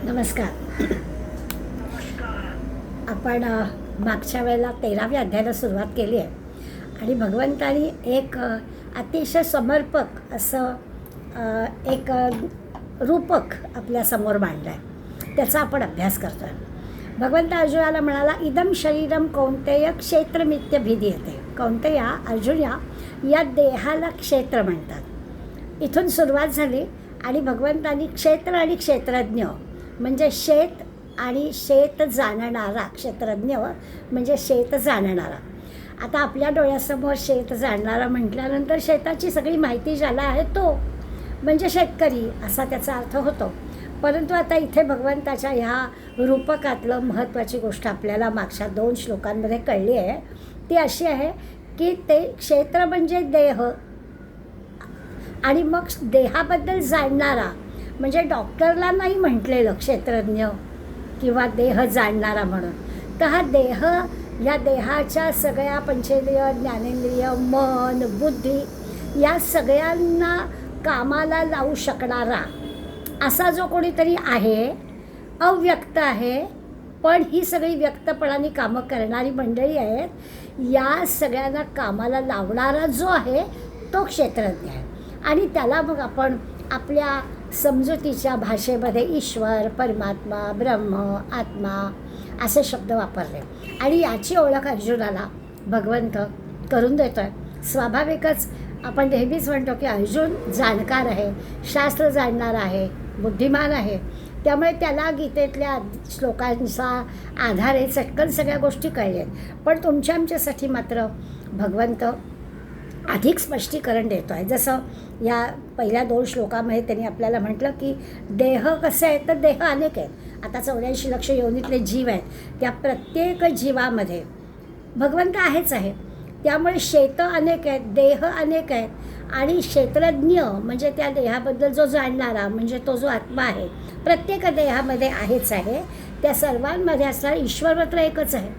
नमस्कार. आपण मागच्या वेळेला 13व्या अध्यायाला सुरुवात केली आहे आणि भगवंतानी एक अतिशय समर्पक असं एक रूपक आपल्यासमोर मांडलं आहे. त्याचा आपण अभ्यास करतो आहे. भगवंत अर्जुनाला म्हणाला, इदम शरीरम कौंतेय क्षेत्रमित्य भिधीयते. कौंतेया, अर्जुना, या देहाला क्षेत्र म्हणतात. इथून सुरुवात झाली आणि भगवंतानी क्षेत्र आणि क्षेत्रज्ञ म्हणजे शेत आणि शेत जाणणारा, क्षेत्रज्ञ म्हणजे शेत जाणणारा. आता आपल्या डोळ्यासमोर शेत जाणणारा म्हटल्यानंतर शेताची सगळी माहिती ज्याला आहे तो म्हणजे शेतकरी असा त्याचा अर्थ होतो. परंतु आता इथे भगवंताच्या ह्या रूपकातलं महत्त्वाची गोष्ट आपल्याला मागच्या 2 श्लोकांमध्ये कळली आहे. ती अशी आहे की ते क्षेत्र म्हणजे देह आणि मग देहाबद्दल जाणणारा म्हणजे डॉक्टरला नाही म्हटलेलं क्षेत्रज्ञ किंवा देह जाणणारा म्हणून. तर हा देह, या देहाच्या सगळ्या पंचेंद्रिय, ज्ञानेंद्रिय, मन, बुद्धी या सगळ्यांना कामाला लावू शकणारा असा जो कोणीतरी आहे, अव्यक्त आहे, पण ही सगळी व्यक्तपणाने कामं करणारी मंडळी आहेत. या सगळ्यांना कामाला लावणारा जो आहे तो क्षेत्रज्ञ आहे. आणि त्याला मग आपण आपल्या समजुतीच्या भाषेमध्ये ईश्वर, परमात्मा, ब्रह्म, आत्मा असे शब्द वापरले. आणि याची ओळख अर्जुनाला भगवंत करून देतो आहे. स्वाभाविकच आपण नेहमीच म्हणतो की अर्जुन जाणकार आहे, शास्त्र जाणणारा आहे, बुद्धिमान आहे. त्यामुळे त्याला गीतेतल्या श्लोकांचा आधारे चटकन सगळ्या गोष्टी कळल्या. पण तुमच्या आमच्यासाठी मात्र भगवंत अधिक स्पष्टीकरण देतो आहे. जसं या पहिल्या 2 श्लोकामध्ये त्यांनी आपल्याला म्हटलं की देह कसं आहे, तर देह अनेक आहेत. आता 84 लक्ष योनीतले जीव आहेत. त्या प्रत्येक जीवामध्ये भगवंत आहेच आहे. त्यामुळे शेत अनेक आहेत, देह अनेक आहेत आणि क्षेत्रज्ञ म्हणजे त्या देहाबद्दल जो जाणणारा म्हणजे तो जो आत्मा आहे प्रत्येक देहामध्ये आहेच आहे. त्या सर्वांमध्ये असणारा ईश्वर मात्र एकच आहे.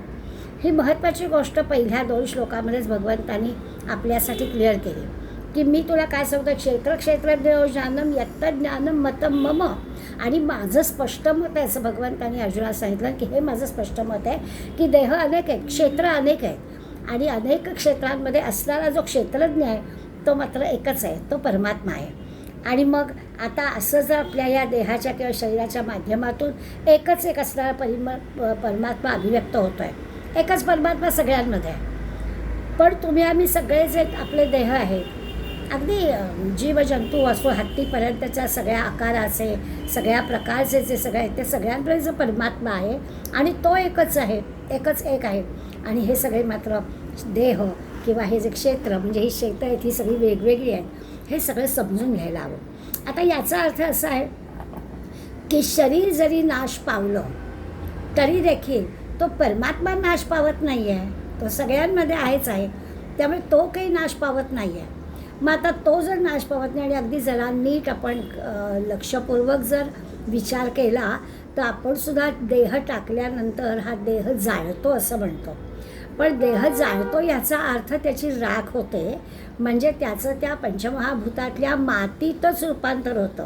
ही महत्त्वाची गोष्ट पहिल्या 2 श्लोकामध्येच भगवंतांनी आपल्यासाठी क्लिअर केली की मी तुला काय सांगतो, क्षेत्रज्ञ ज्ञानम यत्त ज्ञानम मतम मम. आणि माझं स्पष्ट मत आहे असं भगवंतांनी अर्जुनाला सांगितलं की हे माझं स्पष्ट मत आहे की देह अनेक आहेत, क्षेत्र अनेक आहेत आणि अनेक क्षेत्रांमध्ये असणारा जो क्षेत्रज्ञ आहे तो मात्र एकच आहे, तो परमात्मा आहे. आणि मग आता असं जर आपल्या या देहाच्या किंवा शरीराच्या माध्यमातून एकच एक असणारा परमात्मा अभिव्यक्त होतो आहे. एकच परमात्मा सगळ्यांमध्ये आहे. पण तुम्ही आम्ही सगळे जे आपले देह आहेत, अगदी जीवजंतू असो हत्तीपर्यंतच्या सगळ्या आकाराचे, सगळ्या प्रकारचे जे सगळे आहेत ते सगळ्यांकडे जो परमात्मा आहे आणि तो एकच आहे, एकच एक आहे. आणि हे सगळे मात्र देह किंवा हे जे क्षेत्र म्हणजे ही क्षेत्र आहेत ही सगळी वेगवेगळी आहेत. हे सगळं समजून घ्यायला हवं. आता याचा अर्थ असा आहे की शरीर जरी नाश पावलं तरी देखील तो परमात्मा नाश पावत नाही आहे, तो सगळ्यांमध्ये आहेच आहे. त्यामुळे तो काही नाश पावत नाही आहे. मग आता तो जर नाश पावत नाही आणि अगदी जरा नीट आपण लक्षपूर्वक जर विचार केला तर आपण सुद्धा देह टाकल्यानंतर हा देह जाळतो असं म्हणतो. पण देह जाळतो याचा अर्थ त्याची राख होते, म्हणजे त्याचं त्या पंचमहाभूतातल्या मातीतच रूपांतर होतं.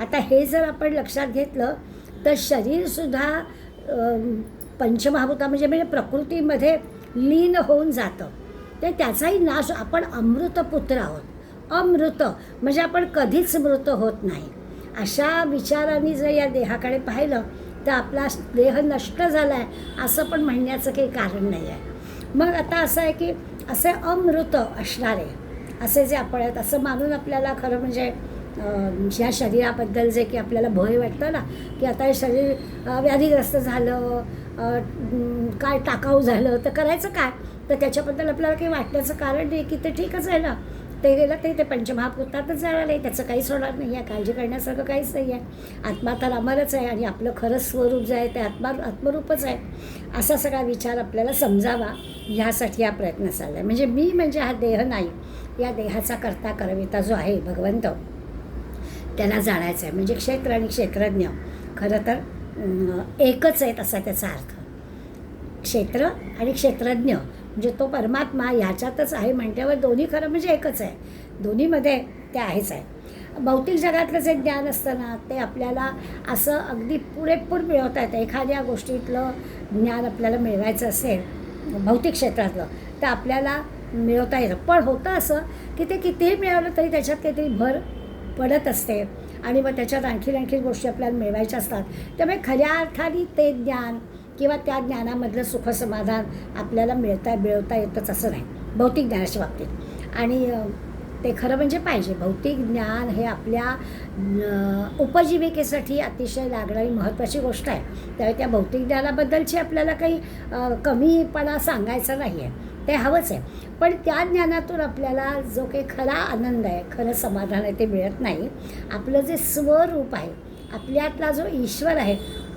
आता हे जर आपण लक्षात घेतलं तर शरीरसुद्धा पंचमहाभूता म्हणजे प्रकृतीमध्ये लीन होऊन जातं. तर त्याचाही नाश, आपण अमृतपुत्र आहोत. अमृत म्हणजे आपण कधीच मृत होत नाही. अशा विचारांनी जर या देहाकडे पाहिलं तर आपला देह नष्ट झाला आहे असं पण म्हणण्याचं काही कारण नाही आहे. मग आता असं आहे की असे अमृत असणारे असे जे आपण आहेत असं मानून आपल्याला खरं म्हणजे ह्या शरीराबद्दल जे की आपल्याला भय वाटतं ना की आता हे शरीर व्याधीग्रस्त झालं, काय टाकाऊ झालं तर करायचं काय. तर त्याच्याबद्दल आपल्याला काही वाटण्याचं कारण नाही की ते ठीकच आहे ना, ते गेलं ते पंचमहाभूतातच जाणार नाही, त्याचं काहीच होणार नाही आहे, काळजी करण्यासारखं काहीच नाही आहे. आत्मा तर अमरच आहे आणि आपलं खरं स्वरूप जे आहे ते आत्मरूपच आहे. असा सगळा विचार आपल्याला समजावा ह्यासाठी हा प्रयत्न चालला आहे. म्हणजे मी म्हणजे हा देह नाही, या देहाचा करता करविता जो आहे भगवंत त्याला जाणायचं आहे. म्हणजे क्षेत्र आणि क्षेत्रज्ञ खरं तर एकच आहेत असा त्याचा अर्थ. क्षेत्र आणि क्षेत्रज्ञ म्हणजे तो परमात्मा ह्याच्यातच आहे म्हटल्यावर दोन्ही खरं म्हणजे एकच आहे. दोन्हीमध्ये ते आहेच आहे. भौतिक जगातलं जे ज्ञान असतं ना ते आपल्याला असं अगदी पुरेपूर मिळवता येतं. एखाद्या गोष्टीतलं ज्ञान आपल्याला मिळवायचं असेल भौतिक क्षेत्रातलं तर आपल्याला मिळवता येतं. पण होतं असं की ते कितीही मिळवलं तरी त्याच्यात काहीतरी भर पडत असते आणि मग त्याच्यात आणखी गोष्टी आपल्याला मिळवायच्या असतात. त्यामुळे खऱ्या अर्थाने ते ज्ञान किंवा त्या ज्ञानामधलं सुखसमाधान आपल्याला मिळवता येतंच असं नाही भौतिक ज्ञानाच्या बाबतीत. आणि ते खरं म्हणजे पाहिजे. भौतिक ज्ञान हे आपल्या उपजीविकेसाठी अतिशय लागणारी महत्त्वाची गोष्ट आहे. त्यामुळे त्या भौतिक ज्ञानाबद्दलची आपल्याला काही कमीपणा सांगायचा नाही आहे, ते हवंच आहे. पण त्या ज्ञानातून आपल्याला जो काही खरा आनंद आहे, खरं समाधान आहे ते मिळत नाही. आपलं जे स्वरूप आहे, आपल्यातला जो ईश्वर आहे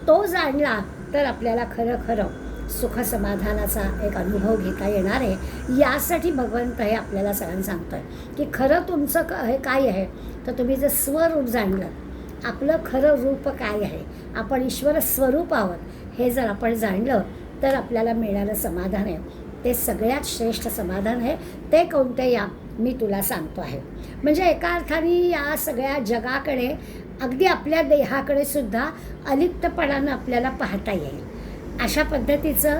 तो जाणला तर आपल्याला खरं सुखसमाधानाचा एक अनुभव घेता येणार आहे. यासाठी भगवंत हे आपल्याला सगळ्यांना सांगतो आहे की खरं तुमचं हे काय आहे तर तुम्ही जर स्वरूप जाणलं, आपलं खरं रूप काय आहे, आपण ईश्वर स्वरूप आहोत हे जर आपण जाणलं तर आपल्याला मिळणारं समाधान आहे ते सगळ्यात श्रेष्ठ समाधान आहे. ते कोणते या मी तुला सांगतो आहे. म्हणजे एका अर्थाने या सगळ्या जगाकडे अगदी आपल्या देहाकडे सुद्धा अलिप्तपणानं आपल्याला पाहता येईल. अशा पद्धतीचं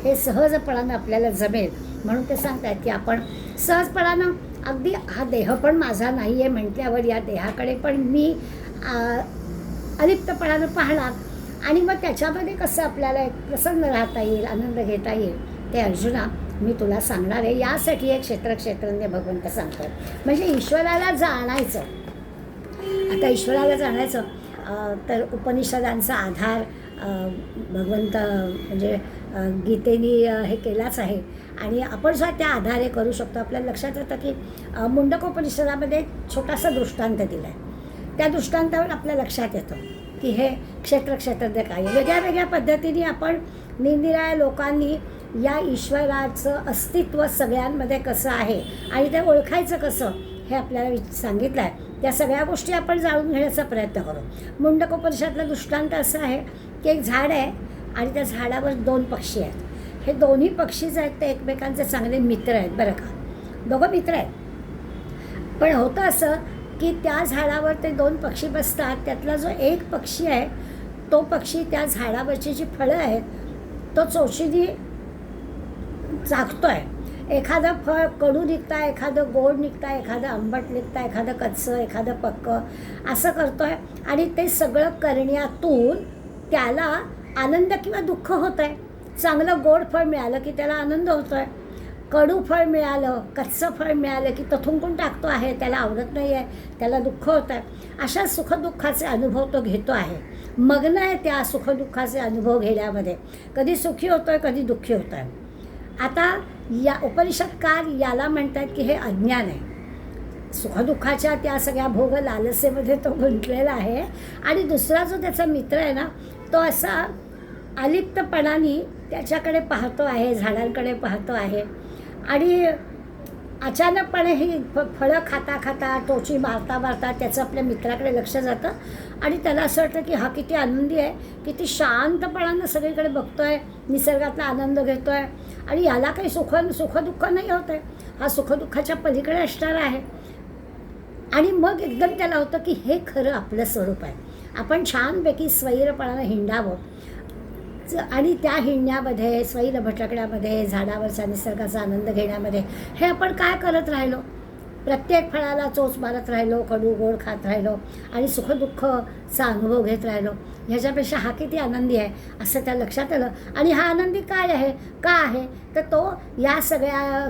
हे सहजपणानं आपल्याला जमेल. म्हणून ते सांगतात की आपण सहजपणानं अगदी हा देह पण माझा नाही आहे म्हटल्यावर या देहाकडे पण मी अलिप्तपणानं पाहणार आणि मग त्याच्यामध्ये कसं आपल्याला एक प्रसन्न राहता येईल, आनंद घेता येईल ते अर्जुना मी तुला सांगणार आहे. यासाठी एक क्षेत्रज्ञ भगवंत सांगतात. म्हणजे ईश्वराला जाणायचं. आता ईश्वराला जाणायचं तर उपनिषदांचा आधार भगवंत म्हणजे गीतेने हे केलाच आहे आणि आपण सुद्धा त्या आधारे करू शकतो. आपल्याला लक्षात येतं की मुंडकोपनिषदामध्ये एक छोटासा दृष्टांत दिला आहे. त्या दृष्टांतावर आपल्या लक्षात येतं की हे क्षेत्रज्ञ काय. वेगळ्या पद्धतीने आपण निरनिराळ्या लोकांनी या ईश्वराचं अस्तित्व सगळ्यांमध्ये कसं आहे आणि ते ओळखायचं कसं हे आपल्याला सांगितलं आहे. त्या सगळ्या गोष्टी आपण जाणून घेण्याचा प्रयत्न करू. मुंडकोपनिषदातला दृष्टांत असं आहे की एक झाड आहे आणि त्या झाडावर 2 पक्षी आहेत. हे दोन्ही पक्षी जे आहेत ते एकमेकांचे चांगले मित्र आहेत बरं का, दोघं मित्र आहेत. पण होतं असं की त्या झाडावर ते 2 पक्षी बसतात. त्यातला जो एक पक्षी आहे तो पक्षी त्या झाडावरची जी फळं आहेत तो चोचीने चाखतो आहे. एखादं फळ कडू निघतं आहे, एखादं गोड निघतं आहे, एखादं आंबट निघतं आहे, एखादं कच्चं, एखादं पक्कं असं करतो आहे. आणि ते सगळं करण्यातून त्याला आनंद किंवा दुःख होतं आहे. चांगलं गोड फळ मिळालं की त्याला आनंद होतो आहे, कडू फळ मिळालं, कच्चं फळ मिळालं की तो थुंकून टाकतो आहे, त्याला आवडत नाही आहे, त्याला दुःख होतं आहे. अशा सुखदुःखाचे अनुभव तो घेतो आहे. मग्न आहे त्या सुखदुःखाचे अनुभव घेण्यामध्ये. कधी सुखी होतो आहे, कधी दुःखी होतो आहे. आता या उपनिषदकार याला म्हणतात की हे अज्ञान आहे. सुखदुःखाच्या त्या सगळ्या भोग लालसेमध्ये तो गुंतलेला आहे. आणि दुसरा जो त्याचा मित्र आहे ना तो असा अलिप्तपणाने त्याच्याकडे पाहतो आहे, झाडांकडे पाहतो आहे आणि अचानकपणे ही फळं खाता टोची मारता त्याचं आपल्या मित्राकडे लक्ष जातं आणि त्याला असं वाटतं की हा किती आनंदी आहे, किती शांतपणानं सगळीकडे बघतो आहे, निसर्गातला आनंद घेतो आहे आणि याला काही सुखदुःख नाही होत आहे, हा सुखदुःखाच्या पलीकडे असणार आहे. आणि मग एकदम त्याला होतं की हे खरं आपलं स्वरूप आहे. आपण छानपैकी स्वैरपणानं हिंडावं आणि त्या हिंडण्यामध्ये, स्वैर भटकण्यामध्ये, झाडावरच्या निसर्गाचा आनंद घेण्यामध्ये हे आपण काय करत राहिलो? प्रत्येक फळाला चोच मारत राहिलो, कडू गोड खात राहिलो आणि सुखदुःखचा अनुभव घेत राहिलो. ह्याच्यापेक्षा हा किती आनंदी आहे असं त्या लक्षात आलं. आणि हा आनंदी काय आहे, का आहे तर तो या सगळ्या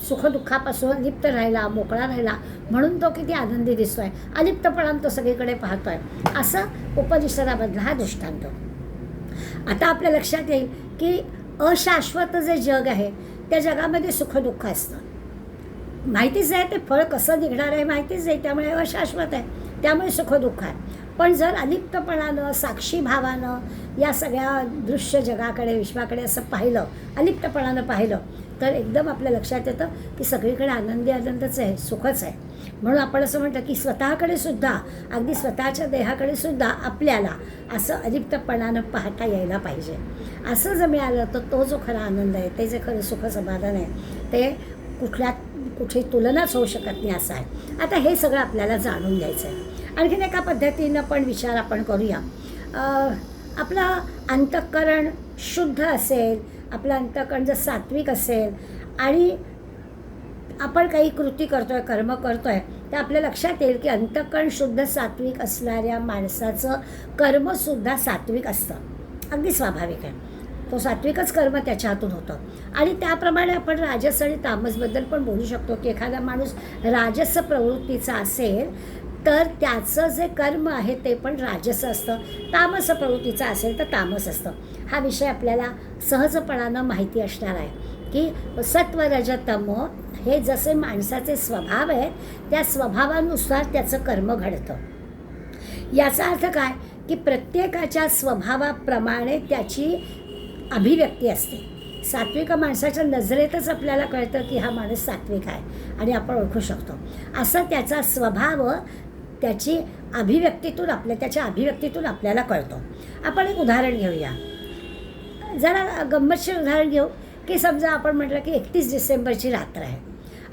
सुखदुःखापासून लिप्त राहिला, मोकळा राहिला म्हणून तो किती आनंदी दिसतो आहे. अलिप्तपणानं तो सगळीकडे पाहतो आहे. असं उपनिषदामधला हा दृष्टांत. आता आपल्या लक्षात येईल की अशाश्वत जे जग आहे त्या जगामध्ये सुखदुःख असतं. माहितीच आहे ते फळ कसं निघणार आहे माहितीच आहे, त्यामुळे अशाश्वत आहे, त्यामुळे सुखदुःख आहे. पण जर अलिप्तपणानं, साक्षी भावानं या सगळ्या दृश्य जगाकडे, विश्वाकडे असं पाहिलं, अलिप्तपणानं पाहिलं तर एकदम आपल्या लक्षात येतं की सगळीकडे आनंदच आहे, सुखच आहे. म्हणून आपण असं म्हणतो की स्वतःकडे सुद्धा, अगदी स्वतःच्या देहाकडे सुद्धा आपल्याला असं अलिप्तपणानं पाहता यायला पाहिजे. असं जर मिळालं तर तो जो खरा आनंद आहे, ते जे खरं सुख समाधान आहे ते कुठे तुलनाच होऊ शकत नाही असं आहे. आता हे सगळं आपल्याला जाणून घ्यायचं आहे. आणखीन एका पद्धतीनं पण विचार आपण करूया. आपलं अंतःकरण शुद्ध असेल, आपलं अंतःकरण जर सात्विक असेल आणि आपण काही कृती करतो आहे, कर्म करतो आहे, तर आपल्या लक्षात येईल की अंतःकरण शुद्ध सात्विक असणाऱ्या माणसाचं कर्मसुद्धा सात्विक असतं. अगदी स्वाभाविक आहे. तो सात्विकच कर्म त्याच्या हातून होतं. आणि त्याप्रमाणे आपण राजस आणि तामसबद्दल पण बोलू शकतो की एखादा माणूस राजस प्रवृत्तीचा असेल तर त्याचं जे कर्म आहे ते पण राजस असतं, तामस प्रवृत्तीचा असेल तर तामस असतं. हा विषय आपल्याला सहजपणानं माहिती असणार आहे की सत्व रज तम हे जसे माणसाचे स्वभाव आहेत त्या स्वभावानुसार त्याचं कर्म घडतं. याचा अर्थ काय की प्रत्येकाच्या स्वभावाप्रमाणे त्याची अभिव्यक्ती असते. सात्विक माणसाच्या नजरेतच आपल्याला कळतं की हा माणूस सात्विक आहे आणि आपण ओळखू शकतो. असं त्याचा स्वभाव त्याच्या अभिव्यक्तीतून आपल्याला कळतो. आपण एक उदाहरण घेऊया. जरा गंमतशीर उदाहरण घेऊ की समजा आपण म्हटलं की 31 डिसेंबरची रात्र आहे.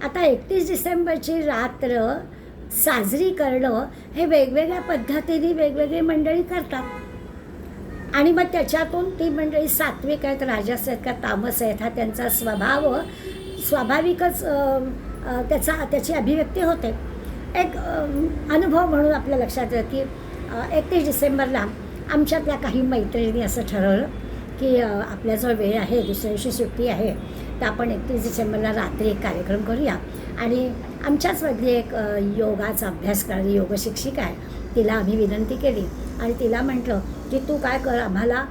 आता 31 डिसेंबरची रात्र साजरी करणं हे वेगवेगळ्या पद्धतीने वेगवेगळी मंडळी करतात आणि मग त्याच्यातून ती मंडळी सात्विक आहेत, राजस आहेत का तामस आहेत हा त्यांचा स्वभाव स्वाभाविकच त्याची अभिव्यक्ती होते. एक अनुभव म्हणून आपल्या लक्षात येतं की 31 डिसेंबरला आमच्यातल्या काही मैत्रिणी असं ठरवलं की आपल्याजवळ वेळ आहे, दुसऱ्या दिवशी सुट्टी आहे, तर आपण 31 डिसेंबरला रात्री एक कार्यक्रम करूया. आणि आमच्याचमधली एक योगाचा अभ्यास करणारी योग शिक्षिका आहे, तिला आम्ही विनंती केली आणि तिला म्हटलं की तू काय कर, आम्हाला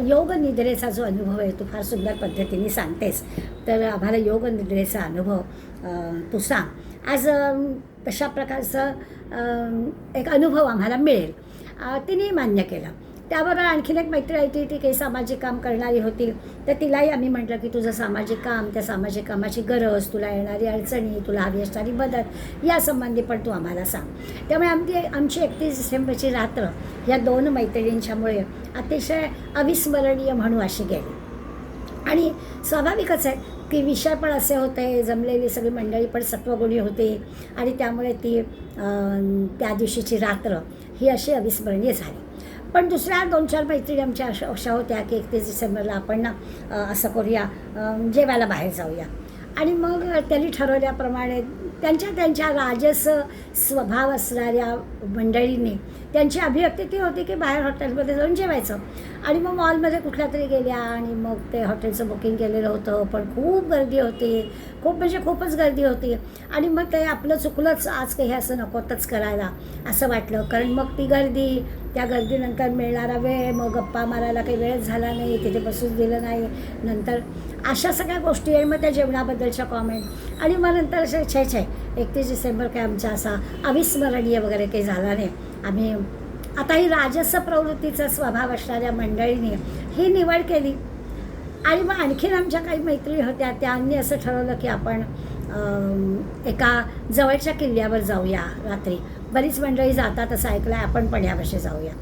योग निद्रेचा जो अनुभव आहे तू फार सुंदर पद्धतीने सांगतेस, तर आम्हाला योग निद्रेचा अनुभव तू सांग. आज तशा प्रकारचं एक अनुभव आम्हाला मिळेल. तिने मान्य केलं. त्याबरोबर आणखीन एक मैत्री आहे, ती काही सामाजिक काम करणारी होती, तर तिलाही आम्ही म्हटलं की तुझं सामाजिक काम, त्या सामाजिक कामाची गरज, तुला येणारी अडचणी, तुला हवी असणारी मदत यासंबंधी पण तू आम्हाला सांग. त्यामुळे आमची 31 डिसेंबरची रात्र या 2 मैत्रिणींच्यामुळे अतिशय अविस्मरणीय म्हणू अशी गेली. आणि स्वाभाविकच आहे की विषय पण असे होते, जमलेली सगळी मंडळी पण सत्वगुणी होती आणि त्यामुळे ती त्या दिवशीची रात्र ही अशी अविस्मरणीय झाली. पण दुसऱ्या 2-4 मैत्रिणी आमच्या अशा होत्या की 31 डिसेंबरला आपण ना असं करूया, जेवायला बाहेर जाऊया. आणि मग त्यांनी ठरवल्याप्रमाणे त्यांच्या राजस स्वभाव असणाऱ्या मंडळींनी त्यांची अभिव्यक्ती ती होती की बाहेर हॉटेलमध्ये जाऊन जेवायचं. आणि मग मॉलमध्ये कुठल्या तरी गेल्या आणि मग ते हॉटेलचं बुकिंग केलेलं होतं, पण खूप गर्दी होती, खूपच गर्दी होती. आणि मग ते आपलं चुकलंच, आज काही असं नकोतच करायला असं वाटलं. कारण मग ती गर्दी, त्या गर्दीनंतर मिळणारा वेळ, मग गप्पा मारायला काही वेळच झाला नाही, तिथे बसूच दिलं नाही, नंतर अशा सगळ्या गोष्टी आहे. मग त्या जेवणाबद्दलच्या कॉमेंट आणि मग नंतर असे छे 31 डिसेंबर काय आमचा असा अविस्मरणीय वगैरे काही झाला नाही. आम्ही आता ही राजस प्रवृत्तीचा स्वभाव असणाऱ्या मंडळीने ही निवड केली. आणि मग आणखीन आमच्या काही मैत्रिणी होत्या, त्यांनी असं ठरवलं की आपण एका जवळच्या किल्ल्यावर जाऊया रात्री. बरीच मंडळी जातात असं ऐकलं आहे, आपण पण यावर्षी जाऊया.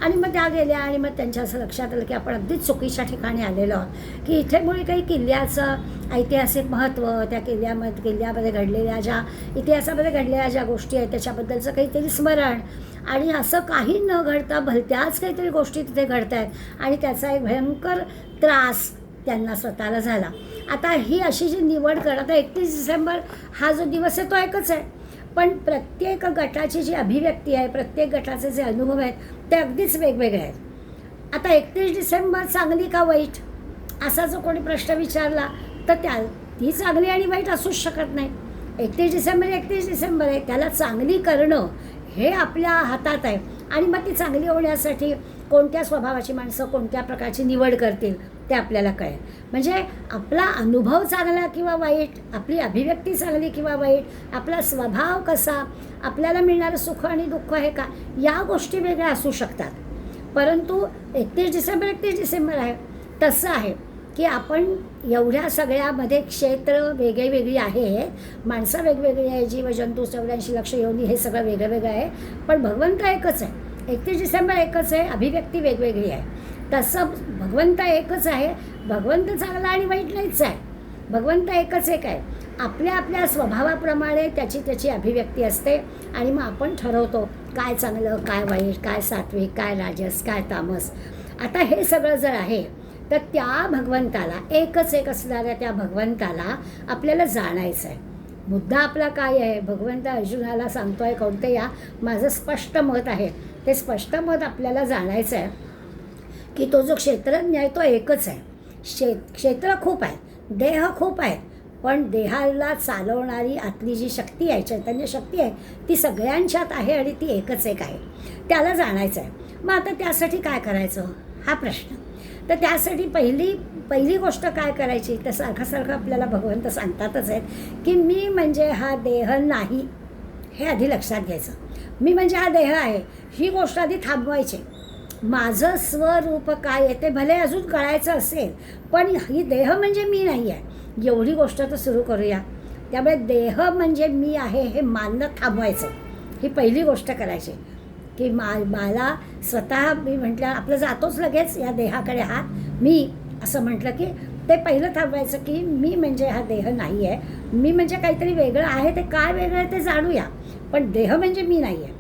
आणि मग त्या गेल्या आणि मग त्यांच्या असं लक्षात आलं की आपण अगदीच चुकीच्या ठिकाणी आलेलो आहोत, की इथे मुळे काही किल्ल्याचं ऐतिहासिक महत्त्व, त्या किल्ल्यामध्ये घडलेल्या इतिहासामध्ये घडलेल्या ज्या गोष्टी आहेत त्याच्याबद्दलचं काहीतरी स्मरण, आणि असं काही न घडता भलत्याच काहीतरी गोष्टी तिथे घडत आहेत आणि त्याचा एक भयंकर त्रास त्यांना स्वतःला झाला. आता ही अशी जी निवड कर, आता 31 डिसेंबर हा जो दिवस आहे तो एकच आहे, पण प्रत्येक गटाची जी अभिव्यक्ती आहे, प्रत्येक गटाचे जे अनुभव आहेत ते अगदीच वेगवेगळे आहेत. आता 31 डिसेंबर चांगली का वाईट असा जो कोणी प्रश्न विचारला तर ती चांगली आणि वाईट असूच शकत नाही. 31 डिसेंबर आहे, त्याला चांगली करणं हे आपल्या हातात आहे. आणि मग ती चांगली होण्यासाठी कोणत्या स्वभावाची माणसं कोणत्या प्रकारची निवड करतील ते आपल्याला कळेल. म्हणजे आपला अनुभव चांगला किंवा वाईट, आपली अभिव्यक्ती चांगली किंवा वाईट, आपला स्वभाव कसा, आपल्याला मिळणारं सुख आणि दुःख आहे का, या गोष्टी वेगळ्या असू शकतात. परंतु 31 डिसेंबर आहे तसं आहे की आपण एवढ्या सगळ्यामध्ये क्षेत्र वेगळी आहे, माणसं वेगवेगळी आहे, जीवजंतू 84 लक्ष योनी हे सगळं वेगळं आहे, पण भगवंत एकच आहे. 31 डिसेंबर एकच आहे, अभिव्यक्ती वेगवेगळी आहे. तसं भगवंत एकच आहे, भगवंत चांगला आणि वाईट नाहीच आहे, भगवंत एकच एक आहे. आपल्या आपल्या स्वभावाप्रमाणे त्याची त्याची अभिव्यक्ती असते आणि मग आपण ठरवतो काय चांगलं, काय वाईट, काय सात्विक, काय राजस, काय तामस. आता हे सगळं जर आहे तर त्या भगवंताला, एकच एक असणाऱ्या त्या भगवंताला आपल्याला जाणायचं आहे. मुद्दा आपला काय आहे? भगवंत अर्जुनाला सांगतो आहे कोणते, या माझं स्पष्ट मत आहे, ते स्पष्ट मत आपल्याला जाणायचं आहे की तो जो क्षेत्रज्ञ आहे तो एकच आहे. क्षेत्र खूप आहे, देह खूप आहे, पण देहाला चालवणारी आतली जी शक्ती आहे, चैतन्य शक्ती आहे, ती सगळ्यांच्यात आहे आणि ती एकच एक आहे. त्याला जाणायचं आहे. मग आता त्यासाठी काय करायचं हा प्रश्न. तर त्यासाठी पहिली गोष्ट काय करायची, तर सारखं आपल्याला भगवंत सांगतातच आहेत की मी म्हणजे हा देह नाही, हे आधी लक्षात घ्यायचं. मी म्हणजे हा देह आहे ही गोष्ट आधी थांबवायची. माझं स्वरूप काय आहे ते भले अजून कळायचं असेल, पण ही देह म्हणजे मी नाही आहे एवढी गोष्ट तर सुरू करूया. त्यामुळे देह म्हणजे मी आहे हे मानणं थांबवायचं, ही पहिली गोष्ट करायची. की मला स्वतः मी म्हटलं, आपलं जातोच लगेच या देहाकडे हात, मी असं म्हटलं की ते पहिलं थांबवायचं की मी म्हणजे हा देह नाही आहे, मी म्हणजे काहीतरी वेगळं आहे. ते काय वेगळं आहे ते जाणूया, पण देह म्हणजे मी नाही आहे.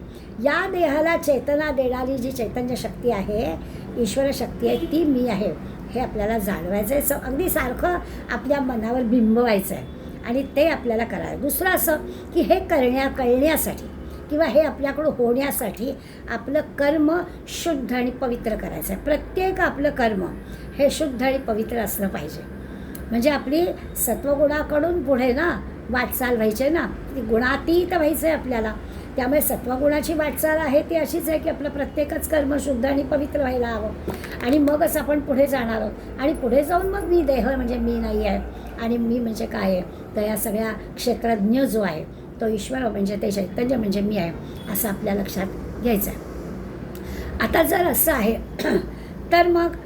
या देहाला चेतना देणारी जी चैतन्य शक्ती आहे, ईश्वर शक्ती आहे, ती मी आहे हे आपल्याला जाणवायचं आहे. अगदी सारखं आपल्या मनावर बिंबवायचं आहे आणि ते आपल्याला करायचं. दुसरं असं की हे कळण्यासाठी किंवा हे आपल्याकडं होण्यासाठी आपलं कर्म शुद्ध आणि पवित्र करायचं आहे. प्रत्येक आपलं कर्म हे शुद्ध आणि पवित्र असलं पाहिजे. म्हणजे आपली सत्वगुणाकडून पुढे ना वाटचाल व्हायची आहे ना, ती गुणातीत व्हायचं आहे आपल्याला. त्यामुळे सत्वगुणाची वाटचाल आहे ती अशीच आहे की आपलं प्रत्येकच कर्म शुद्ध आणि पवित्र व्हायला हवं आणि मगच आपण पुढे जाणार आहोत. आणि पुढे जाऊन मग मी देह म्हणजे मी नाही आहे आणि मी म्हणजे काय आहे, तर या सगळ्या क्षेत्रज्ञ जो आहे तो ईश्वर म्हणजे ते चैतन्य म्हणजे मी आहे असं आपल्या लक्षात घ्यायचं आहे. आता जर असं आहे तर मग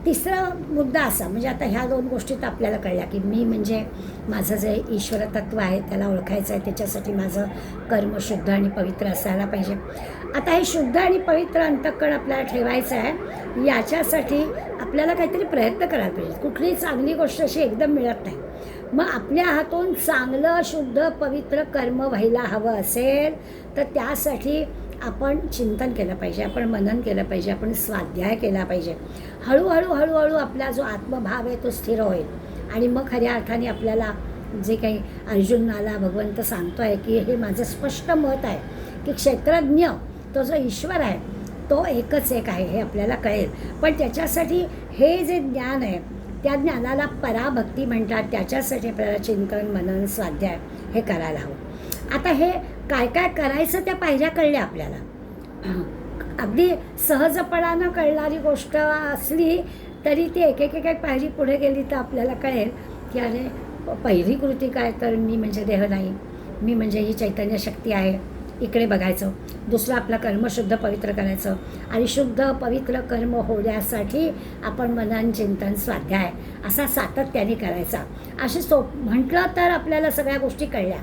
तिसरा मुद्दा असा, म्हणजे आता ह्या दोन गोष्टी तर आपल्याला कळल्या की मी म्हणजे माझं जे ईश्वर तत्व आहे त्याला ओळखायचं आहे, त्याच्यासाठी माझं कर्म शुद्ध आणि पवित्र असायला पाहिजे. आता हे शुद्ध आणि पवित्र अंतःकरण आपल्याला ठेवायचं आहे, याच्यासाठी आपल्याला काहीतरी प्रयत्न करायला पाहिजे. कुठलीही चांगली गोष्ट अशी एकदम मिळत नाही. मग आपल्या हातून चांगलं शुद्ध पवित्र कर्म व्हायला हवं असेल तर त्यासाठी आपण चिंतन केलं पाहिजे, आपण मनन केलं पाहिजे, आपण स्वाध्याय केला पाहिजे. हळूहळू आपला जो आत्मभाव आहे तो स्थिर होईल आणि मग खऱ्या अर्थाने आपल्याला जे काही अर्जुनाला भगवंत सांगतो आहे की हे माझं स्पष्ट मत आहे की क्षेत्रज्ञ तो जो ईश्वर आहे तो एकच एक आहे हे आपल्याला कळेल. पण त्याच्यासाठी हे जे ज्ञान आहे त्या ज्ञानाला पराभक्ती म्हणतात. त्याच्यासाठी आपल्याला चिंतन मनन स्वाध्याय हे करायला हवं. आता हे काय काय करायचं त्या पायऱ्या कळल्या आपल्याला. अगदी सहजपणानं कळणारी गोष्ट असली तरी ती एक पायरी पुढे गेली तर आपल्याला कळेल की अरे पहिली कृती काय, तर मी म्हणजे देह नाही, मी म्हणजे ही चैतन्य शक्ती आहे, इकडे बघायचं. दुसरं आपलं कर्म शुद्ध पवित्र करायचं आणि शुद्ध पवित्र कर्म होण्यासाठी आपण मनन चिंतन स्वाध्याय असा सातत्याने करायचा. असे म्हटलं तर आपल्याला सगळ्या गोष्टी कळल्या,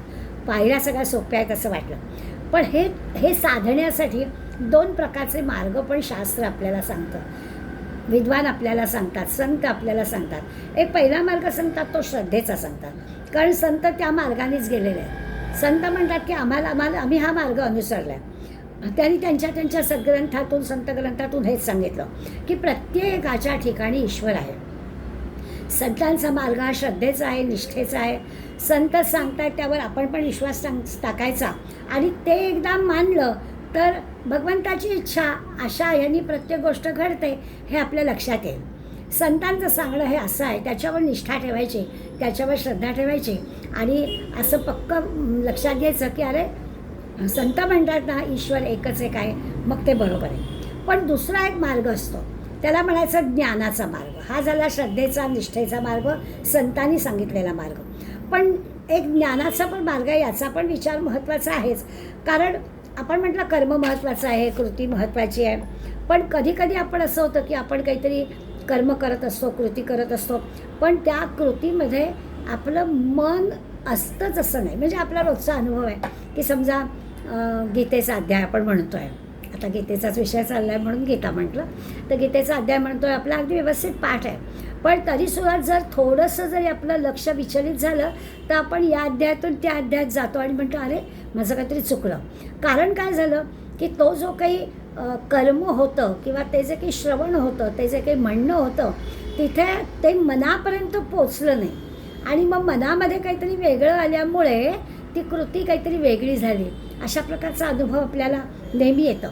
पायऱ्या सगळ्या सोप्या आहेत असं वाटलं. पण हे साधण्यासाठी दोन प्रकारचे मार्ग पण शास्त्र आपल्याला सांगतं, विद्वान आपल्याला सांगतात, संत आपल्याला सांगतात. एक पहिला मार्ग सांगतात तो श्रद्धेचा सांगतात, कारण संत त्या मार्गानेच गेलेले आहेत. संत म्हणतात की आम्ही हा मार्ग अनुसरला आहे. त्यांनी त्यांच्या सद्ग्रंथातून संत ग्रंथातून हेच सांगितलं की प्रत्येकाच्या ठिकाणी ईश्वर आहे. संतांचा मार्ग हा श्रद्धेचा आहे, निष्ठेचा आहे. संत सांगतात त्यावर आपण पण विश्वास टाकायचा आणि ते एकदा मानलं तर भगवंताची इच्छा आशा यांनी प्रत्येक गोष्ट घडते हे आपल्या लक्षात येईल. संतांचं सांगणं हे असं आहे, त्याच्यावर निष्ठा ठेवायची, त्याच्यावर श्रद्धा ठेवायची आणि असं पक्कं लक्षात घ्यायचं की अरे संत म्हणतात ना ईश्वर एकच एक आहे, मग ते बरोबर आहे. पण दुसरा एक मार्ग असतो, त्याला म्हणायचं ज्ञानाचा मार्ग. हा झाला श्रद्धेचा निष्ठेचा मार्ग, संतांनी सांगितलेला मार्ग. पण एक ज्ञानाचा पण मार्ग आहे, याचा पण विचार महत्त्वाचा आहेच. कारण आपण म्हटलं कर्म महत्त्वाचं आहे, कृती महत्त्वाची आहे. पण कधी कधी आपण असं होतं की आपण काहीतरी कर्म करत असतो, कृती करत असतो, पण त्या कृतीमध्ये आपलं मन असतंच असं नाही. म्हणजे आपला रोजचा अनुभव आहे की समजा गीतेचा अध्याय आपण म्हणतो आहे, आता गीतेचाच विषय चालला आहे म्हणून गीता म्हटलं, तर गीतेचा अध्याय म्हणतो आहे, आपला अगदी व्यवस्थित पाठ आहे. पण तरीसुद्धा जर थोडंसं जरी आपलं लक्ष विचलित झालं तर आपण या अध्यायातून त्या अध्यायात जातो आणि म्हणतो अरे माझं काहीतरी चुकलं. कारण काय झालं की तो जो काही कर्म होतं किंवा ते जे काही श्रवण होतं, ते जे काही म्हणणं होतं, तिथे ते मनापर्यंत पोचलं नाही आणि मग मनामध्ये काहीतरी वेगळं आल्यामुळे ती कृती काहीतरी वेगळी झाली. अशा प्रकारचा अनुभव आपल्याला नेहमी येतं.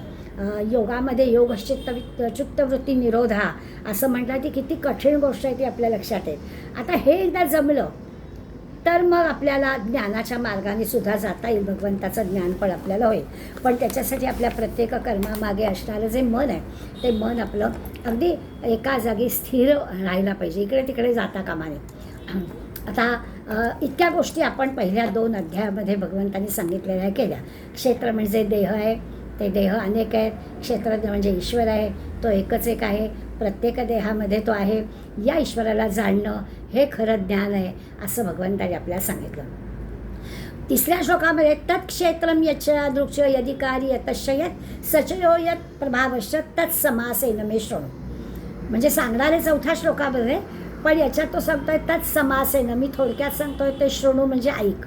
योगामध्ये योग चित्तवृत्ती निरोध हा असं म्हटलं ती किती कठीण गोष्ट आहे ती आपल्या लक्षात येईल. आता हे एकदा जमलं तर मग आपल्याला ज्ञानाच्या मार्गाने सुद्धा जाता येईल, भगवंताचं ज्ञान पण आपल्याला होईल. पण त्याच्यासाठी आपल्या प्रत्येक कर्मामागे असणारं जे मन आहे ते मन आपलं अगदी एका जागी स्थिर राहायला पाहिजे, इकडे तिकडे जाता कामा नये. आता इतक्या गोष्टी आपण पहिल्या 2 अध्यायामध्ये भगवंतांनी सांगितलेल्या केल्या. क्षेत्र म्हणजे देह आहे, ते देह अनेक आहेत. क्षेत्रज्ञ म्हणजे ईश्वर आहे, तो एकच एक आहे, प्रत्येक देहामध्ये तो आहे. या ईश्वराला जाणणं हे खरं ज्ञान आहे असं भगवंतांनी आपल्याला सांगितलं. 3ऱ्या श्लोकामध्ये तत्क्षेत्रम यच्च दृक्ष यदिकारी यतशयत सचयो यत प्रभावश्च तत्समासेन मे शृणु. म्हणजे सांगणारे 4थ्या श्लोकामध्ये, पण याच्यात तो सांगतोय तत्समासेन. मी थोडक्यात सांगतोय ते शृणू म्हणजे ऐक.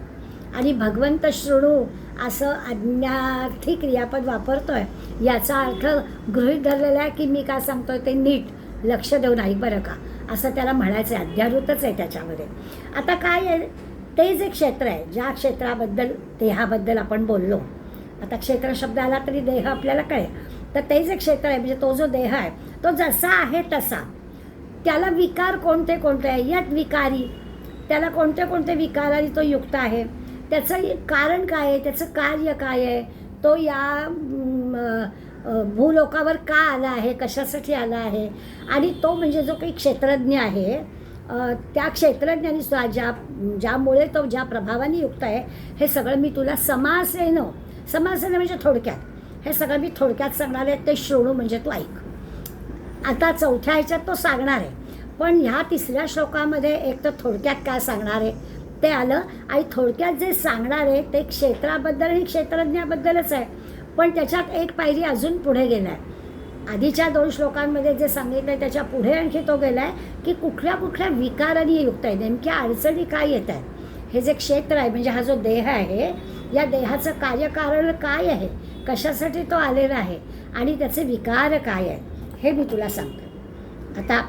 आणि भगवंत शृणू असं आज्ञार्थी क्रियापद वापरतोय, याचा अर्थ गृहीत धरलेला आहे की मी काय सांगतोय ते नीट लक्ष देऊन ऐक बरं का, असं त्याला म्हणायचं आहे. अध्यारूतच आहे त्याच्यामध्ये. आता काय आहे, ते जे क्षेत्र आहे, ज्या क्षेत्राबद्दल देहाबद्दल आपण बोललो, आता क्षेत्र शब्द आला तरी देह आपल्याला कळेल, तर ते जे क्षेत्र आहे म्हणजे तो जो देह आहे तो जसा आहे तसा, त्याला विकार कोणते कोणते आहे, यात विकारी, त्याला कोणते कोणते विकाराने तो युक्त आहे, त्याचं कारण काय आहे, त्याचं कार्य काय आहे, तो या भूलोकावर का आला आहे, कशासाठी आला आहे, आणि तो म्हणजे जो काही क्षेत्रज्ञ आहे त्या क्षेत्रज्ञानी सुद्धा ज्यामुळे तो ज्या प्रभावाने युक्त आहे, हे सगळं मी तुला समासेन म्हणजे थोडक्यात, हे सगळं मी थोडक्यात सांगणार आहे. ते शृणू म्हणजे तू ऐक. आता 4थ्या ह्याच्यात तो सांगणार आहे, पण ह्या 3ऱ्या श्लोकामध्ये एक तर थोडक्यात काय सांगणार आहे ते आलं, आणि थोडक्यात जे सांगणार आहे ते क्षेत्राबद्दल आणि क्षेत्रज्ञाबद्दलच आहे. पण त्याच्यात एक पायरी अजून पुढे गेला आहे. आधीच्या 2 श्लोकांमध्ये जे सांगितलं आहे त्याच्या पुढे आणखी तो गेला आहे की कुठल्या कुठल्या विकारांनी युक्त आहे, नेमक्या अडचणी काय येत आहेत. हे जे क्षेत्र आहे म्हणजे हा जो देह आहे, या देहाचं कार्यकारण काय आहे, कशासाठी तो आलेला आहे आणि त्याचे विकार काय आहेत, हे मी तुला सांगतो. आता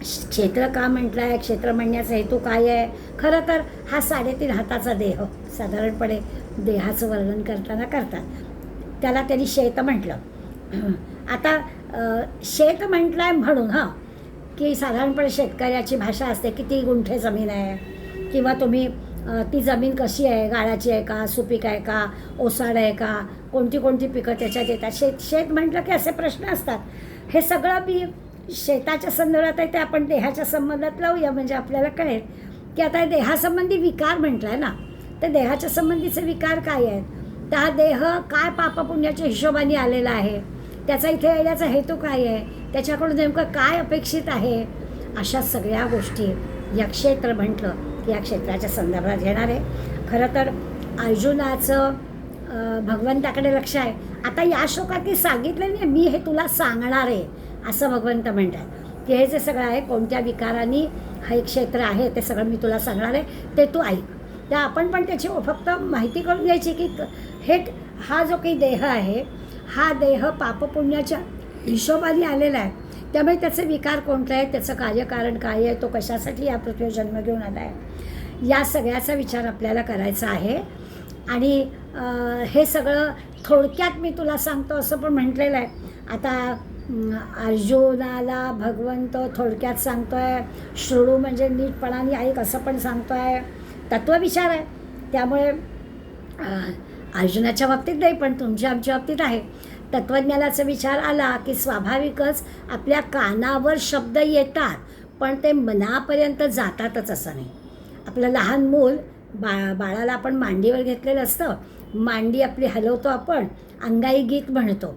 क्षेत्र का म्हटलं आहे, क्षेत्र म्हणण्याचा हेतू काय आहे. खरं तर हा 3.5 हाताचा देह साधारणपणे देहाचं वर्णन करताना करतात, त्याला त्यांनी शेत म्हटलं. आता शेत म्हटलं आहे म्हणून की साधारणपणे शेतकऱ्याची भाषा असते, किती गुंठे जमीन आहे किंवा तुम्ही ती जमीन कशी आहे, गाळाची आहे का, सुपीक आहे का, ओसाड आहे का, कोणती कोणती पिकं त्याच्यात येतात. शेत म्हटलं की असे प्रश्न असतात. हे सगळं मी शेताच्या संदर्भात आहे ते आपण देहाच्या संबंधात लावूया, म्हणजे आपल्याला कळेल की आता देहासंबंधी विकार म्हटलं आहे ना, तर देहाच्या संबंधीचे विकार काय आहेत, त्या देह काय पापपुण्याच्या हिशोबाने आलेला आहे, त्याचा इथे येण्याचा हेतू काय आहे, त्याच्याकडून नेमकं काय अपेक्षित आहे, अशा सगळ्या गोष्टी या क्षेत्र म्हटलं की या क्षेत्राच्या संदर्भात येणार आहे. खरं तर अर्जुनाचं भगवंताकडे लक्ष आहे. आता या श्लोकात की सांगितलं नाही, मी हे तुला सांगणार आहे असं भगवंत म्हणतात की हे जे सगळं आहे कोणत्या विकारांनी हे क्षेत्र आहे ते सगळं मी तुला सांगणार आहे, ते तू ऐक. त्या आपण पण त्याची फक्त माहिती करून घ्यायची की हा जो काही देह आहे, हा देह पापपुण्याच्या हिशोबाने आलेला आहे, त्यामुळे त्याचे विकार कोणते आहेत, त्याचं कार्यकारण काय आहे, तो कशासाठी या पृथ्वीवर जन्म घेऊन आला आहे, या सगळ्याचा विचार आपल्याला करायचा आहे. आणि हे सगळं थोडक्यात मी तुला सांगतो असं पण म्हटलेलं आहे. आता अर्जुनाला भगवंत थोडक्यात सांगतो आहे, शृणू म्हणजे नीटपणाने ऐक असं पण सांगतो आहे, तत्वविचार आहे. त्यामुळे अर्जुनाच्या बाबतीत नाही पण तुमच्या आमच्या बाबतीत आहे. तत्त्वज्ञानाचा विचार आला की स्वाभाविकच आपल्या कानावर शब्द येतात, पण ते मनापर्यंत जातातच असं नाही. आपलं लहान मूल बाळाला आपण मांडीवर घेतलेलं असतं, मांडी आपली हलवतो आपण, अंगाई गीत म्हणतो.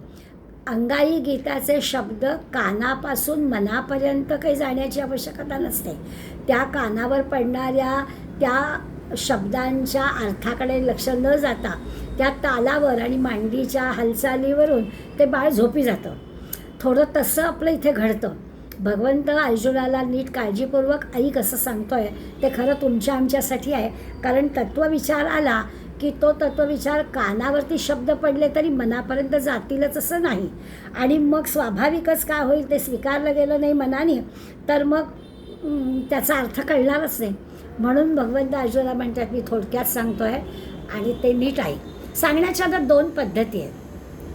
अंगाई गीताचे शब्द कानापासून मनापर्यंत काही जाण्याची आवश्यकता नसते. त्या कानावर पडणाऱ्या त्या शब्दांच्या अर्थाकडे लक्ष न जाता त्या तालावर आणि मांडीच्या हालचालीवरून ते बाळ झोपी जातं. थोडं तसं आपलं इथे घडतं. भगवंत अर्जुनाला नीट काळजीपूर्वक ऐक असं सांगतोय ते खरं तुमच्या आमच्यासाठी आहे. कारण तत्त्वविचार आला की तो तत्त्वविचार कानावरती शब्द पडले तरी मनापर्यंत जातीलच असं नाही. आणि मग स्वाभाविकच काय होईल ते स्वीकारलं गेलं नाही मनाने तर मग त्याचा अर्थ कळणारच नाही. म्हणून भगवंत अर्जुनाला म्हणतात मी थोडक्यात सांगतोय आणि ते नीट ऐक. सांगण्याच्या आता 2 पद्धती आहेत.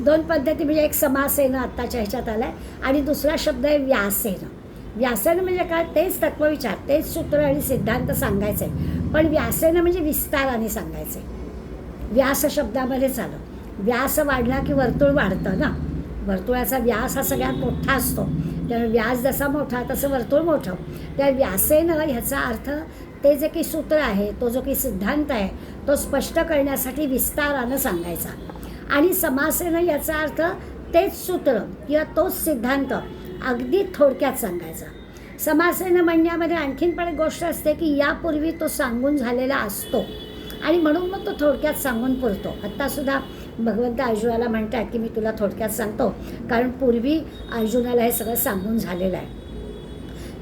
2 पद्धती म्हणजे एक समासेनं आत्ताच्या ह्याच्यात आला आहे आणि दुसरा शब्द आहे व्यासेनं. व्यासेनं म्हणजे काय, तेच तत्त्वविचार, तेच सूत्र आणि सिद्धांत सांगायचं आहे, पण व्यासेनं म्हणजे विस्ताराने सांगायचं आहे. व्यास शब्दामध्येच आलं. व्यास वाढला की वर्तुळ वाढतं ना. वर्तुळाचा व्यास हा सगळ्यात मोठा असतो. त्यामुळे व्यास जसा मोठा तसं वर्तुळ मोठं. त्या व्यासेनं ह्याचा अर्थ ते जे काही सूत्र आहे, तो जो काही सिद्धांत आहे तो स्पष्ट करण्यासाठी विस्तारानं सांगायचा. आणि समासेनं याचा अर्थ तेच सूत्र किंवा तोच सिद्धांत अगदी थोडक्यात सांगायचा. समासेनं म्हणण्यामध्ये आणखीन पण एक गोष्ट असते की यापूर्वी तो सांगून झालेला असतो आणि म्हणून मग तो थोडक्यात सांगून पुरतो. आत्तासुद्धा भगवंत अर्जुनाला म्हणतात की मी तुला थोडक्यात सांगतो कारण पूर्वी अर्जुनाला हे सगळं सांगून झालेलं आहे.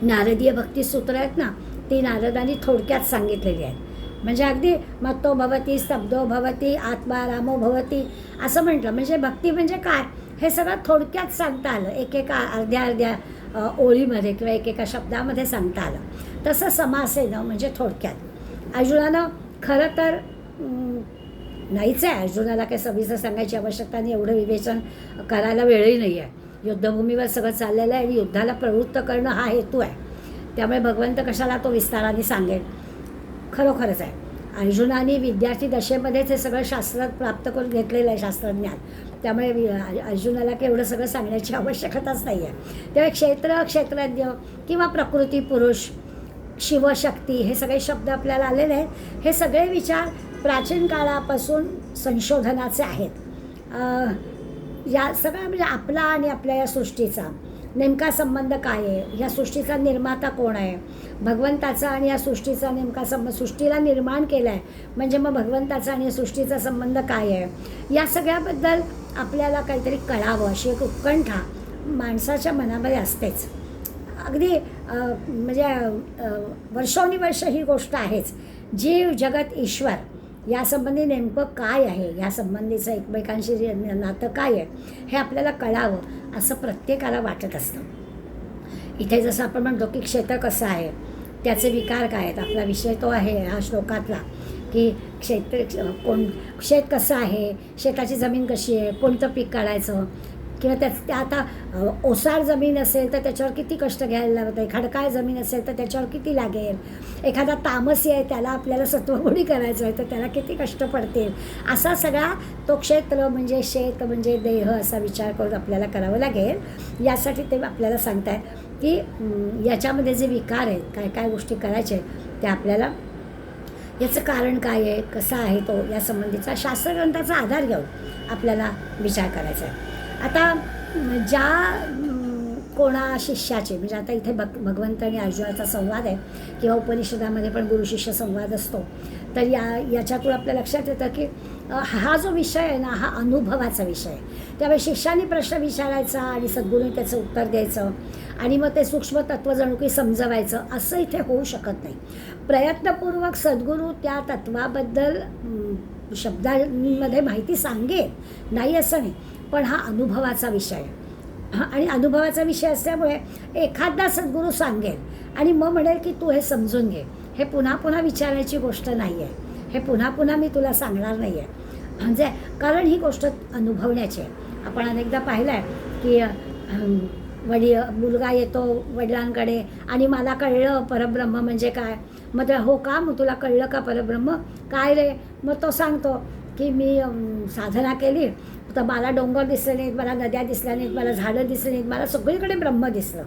नारदीय भक्तिसूत्र आहेत ना, ती नारदांनी थोडक्यात सांगितलेली आहेत. म्हणजे अगदी मत्तो भवती, स्तब्धो भवती, आत्मा रामो भवती असं म्हटलं. म्हणजे भक्ती म्हणजे काय हे सगळं थोडक्यात सांगता आलं, एकेका अर्ध्या ओळीमध्ये किंवा एकेका शब्दामध्ये सांगता आलं. तसं समासेनं म्हणजे थोडक्यात. अर्जुनानं खरं तर नाहीच आहे, अर्जुनाला काही सविस्तर सांगायची आवश्यकता नाही, एवढं विवेचन करायला वेळही नाही आहे. युद्धभूमीवर सगळं चाललेलं आहे आणि युद्धाला प्रवृत्त करणं हा हेतू आहे. त्यामुळे भगवंत कशाला तो विस्ताराने सांगेल. खरोखरच आहे अर्जुनाने विद्यार्थी दशेमध्येच हे सगळं शास्त्रात प्राप्त करून घेतलेलं आहे, शास्त्रज्ञान. त्यामुळे अर्जुनाला काही एवढं सगळं सांगण्याची आवश्यकताच नाही आहे. त्यामुळे क्षेत्रज्ञ किंवा प्रकृती पुरुष, शिवशक्ती हे सगळे शब्द आपल्याला आलेले आहेत. हे सगळे विचार प्राचीन काळापासून संशोधनाचे आहेत. या सगळ्या म्हणजे आपला आणि आपल्या या सृष्टीचा नेमका संबंध काय आहे, ह्या सृष्टीचा निर्माता कोण आहे, भगवंताचा आणि या सृष्टीचा नेमका संबंध, सृष्टीला निर्माण केलं आहे म्हणजे मग भगवंताचा आणि या सृष्टीचा संबंध काय आहे, या सगळ्याबद्दल आपल्याला काहीतरी कळावं अशी एक उत्कंठा माणसाच्या मनामध्ये असतेच. अगदी म्हणजे वर्षोनिवर्ष ही गोष्ट आहेच. जीव जगत ईश्वर यासंबंधी नेमकं काय आहे, या संबंधीचं एकमेकांशी नातं काय आहे हे आपल्याला कळावं असं प्रत्येकाला वाटत असतं. इथे जसं आपण म्हणतो की क्षेत्र कसं आहे, त्याचे विकार काय आहेत, आपला विषय तो आहे हा श्लोकातला की शेत कसं आहे, शेताची जमीन कशी आहे, कोणतं पीक काढायचं किंवा त्या आता ओसाड जमीन असेल तर त्याच्यावर किती कष्ट घ्यायला लागतं, खडकाळ जमीन असेल तर त्याच्यावर किती लागेल, एखादा तामसी आहे त्याला आपल्याला सत्वगुणी करायचं आहे तर त्याला किती कष्ट पडतील, असा सगळा तो क्षेत्र म्हणजे शेत म्हणजे देह असा विचार करून आपल्याला करावं लागेल. यासाठी ते आपल्याला सांगतायत की याच्यामध्ये जे विकार आहेत, काय काय गोष्टी करायच्या आहेत त्या आपल्याला, याचं कारण काय आहे, कसा आहे तो, या संबंधीचा शास्त्रग्रंथाचा आधार घेऊन आपल्याला विचार करायचा आहे. आता ज्या कोणा शिष्याचे म्हणजे आता इथे भगवंत आणि अर्जुनाचा संवाद आहे किंवा उपनिषदामध्ये पण गुरु शिष्य संवाद असतो, तर याच्यातून आपल्या लक्षात येतं की हा जो विषय आहे ना हा अनुभवाचा विषय आहे. त्यामुळे शिष्याने प्रश्न विचारायचा आणि सद्गुरूने त्याचं उत्तर द्यायचं आणि मग ते सूक्ष्म तत्त्व जणू काही समजवायचं असं इथे होऊ शकत नाही. प्रयत्नपूर्वक सद्गुरू त्या तत्त्वाबद्दल शब्दांमध्ये माहिती सांगेल, नाही असं नाही, पण हा अनुभवाचा विषय आहे. आणि अनुभवाचा विषय असल्यामुळे एखादा सद्गुरू सांगेल आणि मग म्हणेल की तू हे समजून घे, हे पुन्हा पुन्हा विचारायची गोष्ट नाही आहे, हे पुन्हा पुन्हा मी तुला सांगणार नाही आहे. म्हणजे कारण ही गोष्ट अनुभवण्याची आहे. आपण अनेकदा पाहिलं आहे की मुलगा येतो वडिलांकडे आणि मला कळलं परब्रह्म म्हणजे काय. मग ते हो का, मग तुला कळलं का परब्रह्म काय रे, मग तो सांगतो की मी साधना केली तर मला डोंगर दिसले नाहीत, मला नद्या दिसल्या नाहीत, मला झाडं दिसली नाहीत, मला सगळीकडे ब्रह्म दिसलं.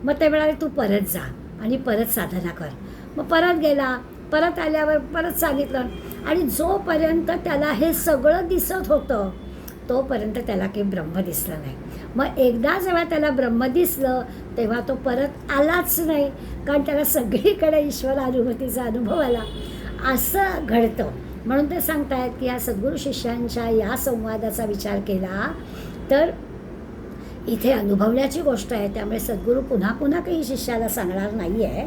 मग ते म्हणाले तू परत जा आणि परत साधना कर. मग परत गेला, परत आल्यावर परत सांगितलं आणि जोपर्यंत त्याला हे सगळं दिसत होतं तोपर्यंत त्याला काही ब्रह्म दिसलं नाही. मग एकदा जेव्हा त्याला ब्रह्म दिसलं तेव्हा तो परत आलाच नाही, कारण त्याला सगळीकडे ईश्वर अनुभूतीचा अनुभव आला. असं घडतं. म्हणून ते सांगतायत की या सद्गुरू शिष्यांच्या या संवादाचा विचार केला तर इथे अनुभवण्याची गोष्ट आहे, त्यामुळे सद्गुरू पुन्हा पुन्हा काही शिष्याला सांगणार नाही आहे.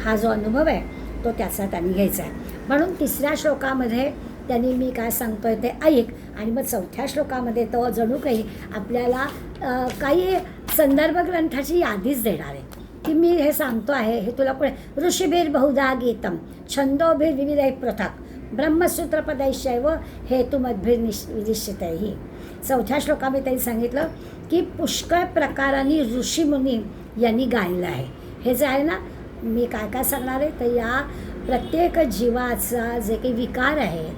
हा जो अनुभव आहे तो त्याचा त्यांनी घ्यायचा आहे. म्हणून 3ऱ्या श्लोकामध्ये त्यांनी मी काय सांगतोय ते ऐक, आणि मग 4थ्या श्लोकामध्ये तो जणू काही आपल्याला काही संदर्भ ग्रंथाची यादीच देणार आहे की मी हे सांगतो आहे हे तुला पुढे. ऋषीभिर बहुधा गीतम छंदोभिर विविधैः पृथक् ब्रह्मसूत्रपदैश्चैव हेतुमद्भिर विदिश्यतैः. 4थ्या श्लोकामध्ये त्यांनी सांगितलं की पुष्कळ प्रकारांनी ऋषीमुनी यांनी गायलं आहे. हे जे आहे ना, मी काय काय सांगणार आहे तर या प्रत्येक जीवाचा जे काही विकार आहे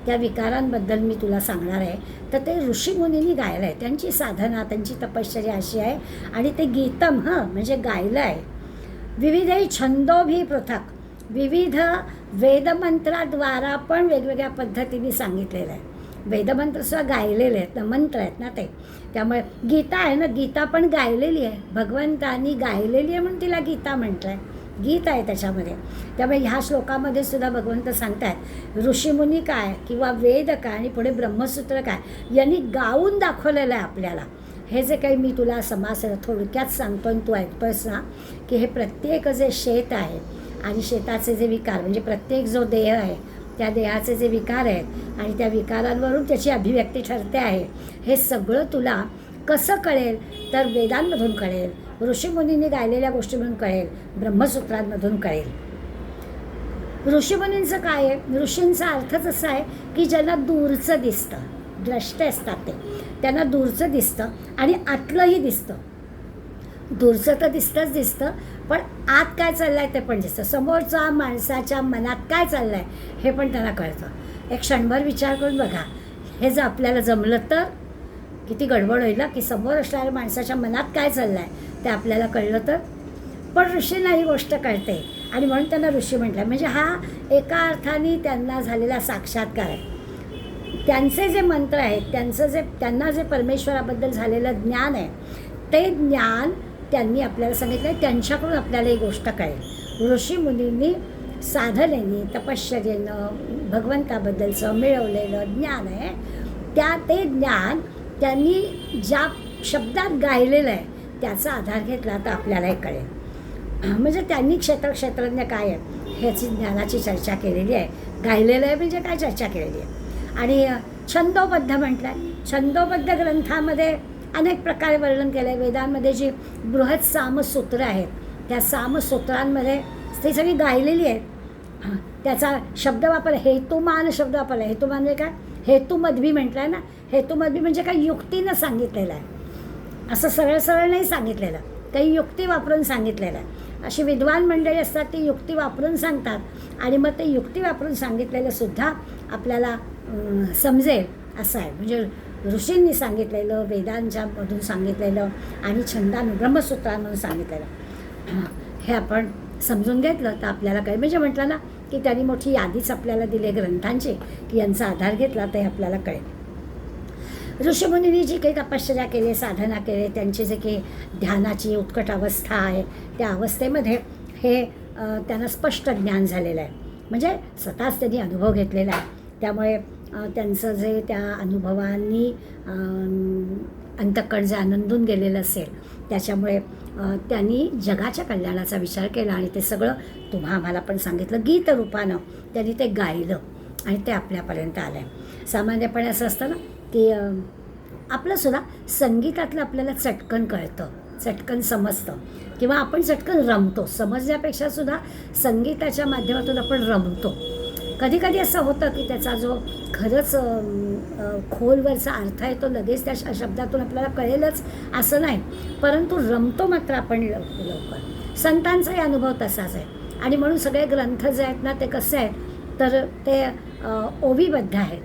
त्या विकारांबद्दल मी तुला सांगणार आहे. तर ते ऋषीमुनींनी गायलं आहे, त्यांची साधना त्यांची तपश्चर्या अशी आहे. आणि ते गीतम म्हणजे गायलं आहे. विविधैः छंदोभिः पृथक्, विविध वेदमंत्राद्वारा पण वेगवेगळ्या पद्धतीने सांगितलेलं आहे. वेदमंत्रसुद्धा गायलेले आहेत ना, मंत्र आहेत ना ते. त्यामुळे गीता आहे ना, गीता पण गायलेली आहे, भगवंतांनी गायलेली आहे म्हणून तिला गीता म्हटलं आहे. गीत आहे त्याच्यामध्ये. त्यामुळे ह्या श्लोकामध्ये सुद्धा भगवंत सांगतायत ऋषीमुनी काय किंवा वेद काय आणि पुढे ब्रह्मसूत्र काय यांनी गाऊन दाखवलेलं आहे आपल्याला. हे जे काही मी तुला समास थोडक्यात सांगतो आणि तू ऐकतोयस ना, की हे प्रत्येक जे शेत आहे आणि शेताचे जे विकार म्हणजे प्रत्येक जो देह आहे त्या देहाचे जे विकार आहेत आणि त्या विकारांवरून त्याची अभिव्यक्ती ठरते आहे, हे सगळं तुला कसं कळेल तर वेदांमधून कळेल, ऋषीमुनींनी गायलेल्या गोष्टीमधून कळेल, ब्रह्मसूत्रांमधून कळेल. ऋषीमुनींचं काय आहे, ऋषींचा अर्थच असा आहे की ज्यांना दूरचं दिसतं, द्रष्टे असतात ते, त्यांना दूरचं दिसतं आणि आतलंही दिसतं. दूरचं तर दिसतं पण आत काय चाललं आहे ते पण दिसतं. समोरच्या माणसाच्या मनात काय चाललं आहे हे पण त्यांना कळतं. एक क्षणभर विचार करून बघा, हे जर आपल्याला जमलं तर किती गडबड होईल की समोर असणाऱ्या माणसाच्या मनात काय चाललं आहे ते आपल्याला कळलं तर. पण ऋषींना ही गोष्ट कळते आणि म्हणून त्यांना ऋषी म्हटलं. म्हणजे हा एका अर्थाने त्यांना झालेला साक्षात्कार आहे. त्यांचे जे मंत्र आहेत, त्यांना जे परमेश्वराबद्दल झालेलं ज्ञान आहे ते ज्ञान त्यांनी आपल्याला सांगितलं आहे. त्यांच्याकडून आपल्याला ही गोष्ट कळेल. ऋषीमुनींनी साधनेने तपश्चर्येनं भगवंताबद्दलचं मिळवलेलं ज्ञान आहे, ते ज्ञान त्यांनी ज्या शब्दात गायलेलं आहे त्याचा आधार घेतला तर आपल्याला हे कळेल. म्हणजे त्यांनी क्षेत्रज्ञ काय आहे ह्याची ज्ञानाची चर्चा केलेली आहे. गायलेलं आहे म्हणजे काय चर्चा केलेली आहे. आणि छंदोबद्ध म्हटलं आहे. छंदोबद्ध ग्रंथामध्ये अनेक प्रकारे वर्णन केलं आहे. वेदांमध्ये जी बृहत सामसूत्र आहेत त्या सामसूत्रांमध्ये ती सगळी गायलेली आहेत. त्याचा शब्द वापर हेतुमान शब्द वापरला. हेतुमान म्हणजे काय, हेतुमद्भी म्हटलं आहे ना. हेतुमद्भी म्हणजे काय, युक्तीनं सांगितलेलं आहे, असं सरळ सरळ नाही सांगितलेलं, काही युक्ती वापरून सांगितलेलं आहे. अशी विद्वान मंडळी असतात ती युक्ती वापरून सांगतात आणि मग ते युक्ती वापरून सांगितलेलं सुद्धा आपल्याला समजेल असं आहे. म्हणजे ऋषींनी सांगितलेलं, वेदांच्या मधून सांगितलेलं आणि छंदानं ब्रह्मसूत्रांमधून सांगितलेलं हे आपण समजून घेतलं तर आपल्याला काही म्हणजे म्हटलं ना की त्यांनी मोठी यादीच आपल्याला दिली ग्रंथांची की यांचा आधार घेतला तर हे आपल्याला कळेल. ऋषीमुनींनी जी काही तपश्चर्या केली, साधना केली, त्यांची जे काही ध्यानाची उत्कट अवस्था आहे त्या अवस्थेमध्ये हे त्यांना स्पष्ट ज्ञान झालेलं आहे. म्हणजे स्वतःच त्यांनी अनुभव घेतलेला आहे. त्यामुळे त्यांचं जे त्या अनुभवांनी अंतःकरण जे आनंदून गेलेलं असेल त्याच्यामुळे त्यांनी जगाच्या कल्याणाचा विचार केला आणि ते सगळं तुम्हा आम्हाला पण सांगितलं. गीतरूपानं त्यांनी ते गायलं आणि ते आपल्यापर्यंत आलं आहे. सामान्यपणे असं असतं ना की आपलंसुद्धा संगीतातलं आपल्याला चटकन कळतं, चटकन समजतं किंवा आपण चटकन रमतो. समजण्यापेक्षा सुद्धा संगीताच्या माध्यमातून आपण रमतो. कधी कधी असं होतं की त्याचा जो खरंच खोलवरचा अर्थ आहे तो लगेच त्या शब्दातून आपल्याला कळेलच असं नाही, परंतु रमतो मात्र आपण लवकर. संतांचाही अनुभव तसाच आहे. आणि म्हणून सगळे ग्रंथ जे आहेत ना ते कसे आहेत तर ते ओवीबद्ध आहेत.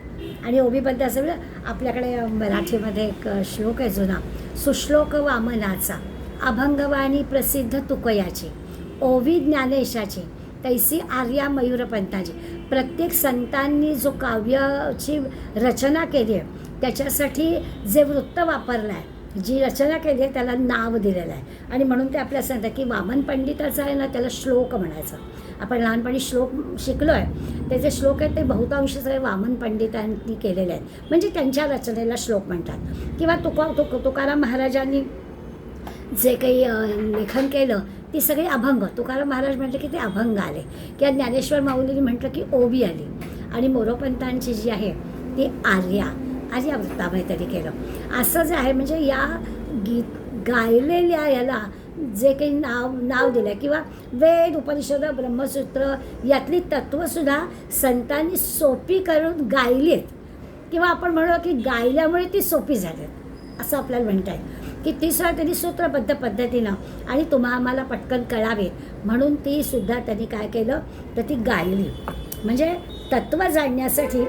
आणि ओवीबद्ध असं आपल्याकडे मराठीमध्ये एक श्लोक आहे जुना, सुश्लोक वामनाचा अभंगवाणी प्रसिद्ध तुकयाची ओवी ज्ञानेशाची तैसी आर्या मयूरपंताची. प्रत्येक संतांनी जो काव्याची रचना केली आहे त्याच्यासाठी जे वृत्त वापरलं आहे जी रचना केली आहे त्याला नाव दिलेलं आहे. आणि म्हणून ते आपल्याला सांगतात की वामन पंडिताचं आहे ना त्याला श्लोक म्हणायचं. आपण लहानपणी श्लोक शिकलो आहे, त्याचे श्लोक आहेत ते बहुतांश सगळे वामन पंडितांनी केलेले आहेत, म्हणजे त्यांच्या रचनेला श्लोक म्हणतात. किंवा तुकाराम महाराजांनी जे काही लेखन केलं ती सगळी अभंग. तुकाराम महाराज म्हटलं की ते अभंग आले, किंवा ज्ञानेश्वर माऊलींनी म्हटलं की ओवी आली. आणि मोरोपंतांची जी आहे ती आर्यावृत्तामध्ये त्यांनी केलं. असं जे आहे म्हणजे या गायलेल्या याला जे काही नाव दिलं किंवा वेद उपनिषद ब्रह्मसूत्र यातली तत्त्वसुद्धा संतांनी सोपी करून गायली आहेत, किंवा आपण म्हणू की गायल्यामुळे ती सोपी झाली असं आपल्याला म्हणता येईल. की ती सुद्धा त्यांनी सूत्रबद्ध पद्धतीनं आणि आम्हाला पटकन कळावेत म्हणून ती सुद्धा त्यांनी काय केलं तर ती गायली. म्हणजे तत्त्व जाणण्यासाठी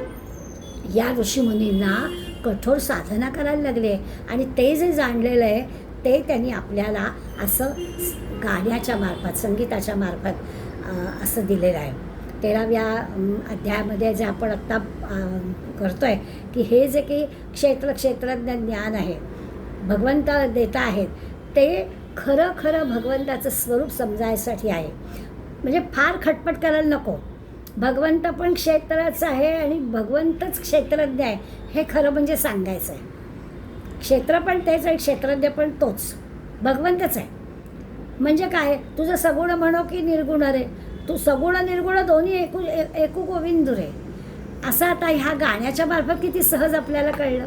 या ऋषीमुनींना कठोर साधना करायला लागले, आणि ते जे जाणलेलं आहे ते त्यांनी आपल्याला असं गाण्याच्या मार्फत, संगीताच्या मार्फत असं दिलेलं आहे. 13व्या अध्यायामध्ये जे आपण आत्ता करतो आहे की हे जे काही क्षेत्रज्ञ ज्ञान आहे भगवंत देता आहेत ते खरं भगवंताचं स्वरूप समजायसाठी आहे. म्हणजे फार खटपट करायला नको. भगवंत पण क्षेत्राचं आहे आणि भगवंतच क्षेत्रज्ञ आहे हे खरं म्हणजे सांगायचं आहे. क्षेत्र पण तेच आणि क्षेत्रज्ञ पण तोच भगवंतच आहे. म्हणजे काय, तुझं सगुण म्हणो की निर्गुण रे, तू सगुण निर्गुण दोन्ही एकू गोविंद रे. असं आता ह्या गाण्याच्या मार्फत किती सहज आपल्याला कळलं.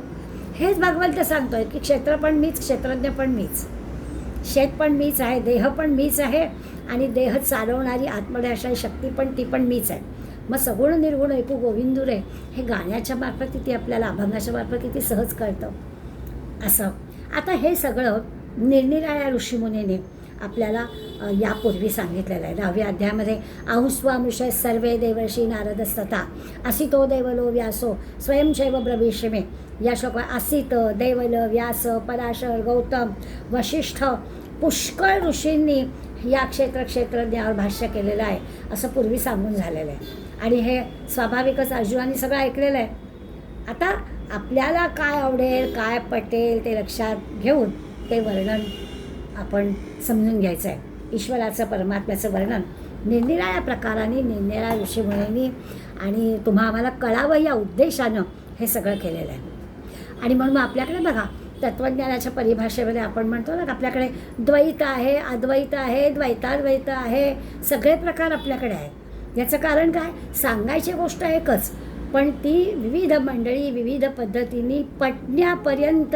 हेच भगवंत सांगतोय की क्षेत्र पण मीच, क्षेत्रज्ञ पण मीच, शेत पण मीच आहे, देह पण मीच आहे, आणि देह चालवणारी आत्मध्यासाची शक्ती पण ती पण मीच आहे. मग सगुण निर्गुण एकू गोविंदू रे हे गाण्याच्या मार्फत किती आपल्याला, अभंगाच्या मार्फत किती सहज कळतं. असं आता हे सगळं निरनिराळ्या ऋषीमुनीने आपल्याला यापूर्वी सांगितलेलं आहे. 10व्या अध्यायामध्ये आहुस्वामृषय सर्वे देवर्षी नारदस्तथा असितो देवलो व्यासो स्वयंशैव ब्रवीषमे. या श्लोकात असित, देवल, व्यास, पराशर, गौतम, वशिष्ठ पुष्कळ ऋषींनी या क्षेत्रज्ञावर भाष्य केलेलं आहे असं पूर्वी सांगून झालेलं आहे. आणि हे स्वाभाविकच अर्जुनाने सगळं ऐकलेलं आहे. आता आपल्याला काय आवडेल, काय पटेल ते लक्षात घेऊन ते वर्णन आपण समजून घ्यायचं आहे. ईश्वराचं, परमात्म्याचं वर्णन निरनिराळ्या प्रकाराने निरनिराळ्या ऋषीमुनींनी आणि आम्हाला कळावं या उद्देशानं हे सगळं केलेलं आहे. आणि म्हणून आपल्याकडे बघा तत्त्वज्ञानाच्या परिभाषेमध्ये आपण म्हणतो ना, आपल्याकडे द्वैत आहे, अद्वैत आहे, द्वैताद्वैत आहे, सगळे प्रकार आपल्याकडे आहेत. याचं कारण काय, सांगायची गोष्ट एकच पण ती विविध मंडळी विविध पद्धतीने पटण्यापर्यंत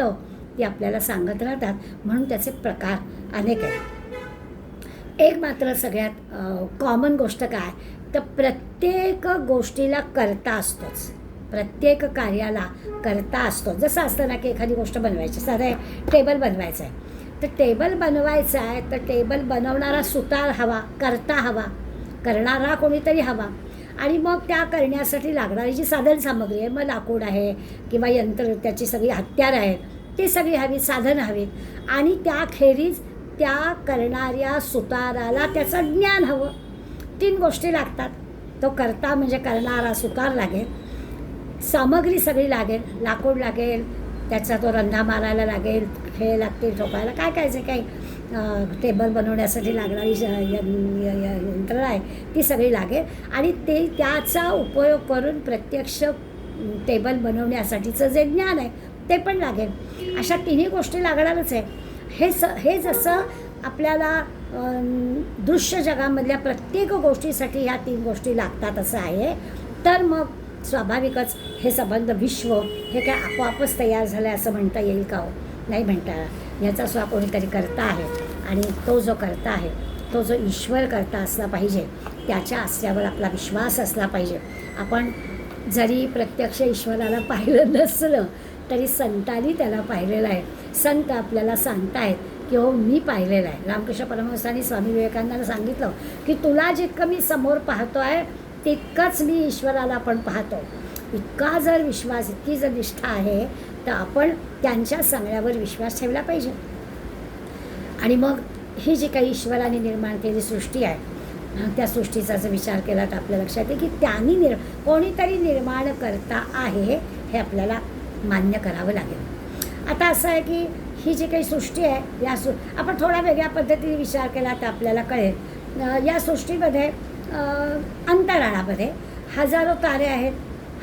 ती आपल्याला सांगत राहतात, म्हणून त्याचे प्रकार अनेक आहेत. एक मात्र सगळ्यात कॉमन गोष्ट काय तर प्रत्येक गोष्टीला कर्ता असतोच, प्रत्येक कार्याला कर्ता असतो. जसं असतं ना की एखादी गोष्ट बनवायची, साधं टेबल बनवायचं आहे तर टेबल बनवायचं आहे तर टेबल बनवणारा सुतार हवा, कर्ता हवा, करणारा कोणीतरी हवा, आणि मग त्या करण्यासाठी लागणारी जी साधन सामग्री आहे, मग लाकूड आहे किंवा यंत्र, त्याची सगळी हत्यारं आहेत ती सगळी हवी, साधनं हवीत, आणि त्याखेरीज त्या करणाऱ्या सुताराला त्याचं ज्ञान हवं. 3 गोष्टी लागतात. तो कर्ता म्हणजे करणारा सुतार लागेल, सामग्री सगळी लागेल, लाकूड लागेल, त्याचा तो रंधा मारायला लागेल, खेळ लागतील, ठोकायला काय काय जे काही टेबल बनवण्यासाठी लागणारी यंत्रणं आहे ती सगळी लागेल, आणि ते त्याचा उपयोग करून प्रत्यक्ष टेबल बनवण्यासाठीचं जे ज्ञान आहे ते पण लागेल. अशा 3 गोष्टी लागणारच आहे. हे जसं आपल्याला दृश्य जगामधल्या प्रत्येक गोष्टीसाठी ह्या 3 गोष्टी लागतात असं आहे, तर मग स्वाभाविकच हे संबंध विश्व हे काय आपोआपच तयार झालं असं म्हणता येईल का हो? नाही म्हणता. याचा सुद्धा कोणीतरी करता आहे, आणि तो जो करता आहे तो जो ईश्वर करता असला पाहिजे, त्याच्या असल्यावर आपला विश्वास असला पाहिजे. आपण जरी प्रत्यक्ष ईश्वराला पाहिलं नसलं तरी संतांनी त्याला पाहिलेलं आहे. संत आपल्याला सांगतायत की हो मी पाहिलेलं आहे. रामकृष्ण परमहंसांनी स्वामी विवेकानंदांना सांगितलं की तुला जितकं मी समोर पाहतो आहे तितकंच मी ईश्वराला पण पाहतो. इतका जर विश्वास, इतकी जर निष्ठा आहे तर आपण त्यांच्या सांगण्यावर विश्वास ठेवला पाहिजे. आणि मग ही जी काही ईश्वराने निर्माण केलेली सृष्टी आहे त्या सृष्टीचा जर विचार केला तर आपल्या लक्षात येते की त्यांनी कोणीतरी निर्माण करता आहे हे आपल्याला मान्य करावं लागेल. आता असं आहे की ही जी काही सृष्टी आहे आपण थोडा वेगळ्या पद्धतीने विचार केला तर आपल्याला कळेल. या सृष्टीमध्ये अंतराळामध्ये हजारो तारे आहेत,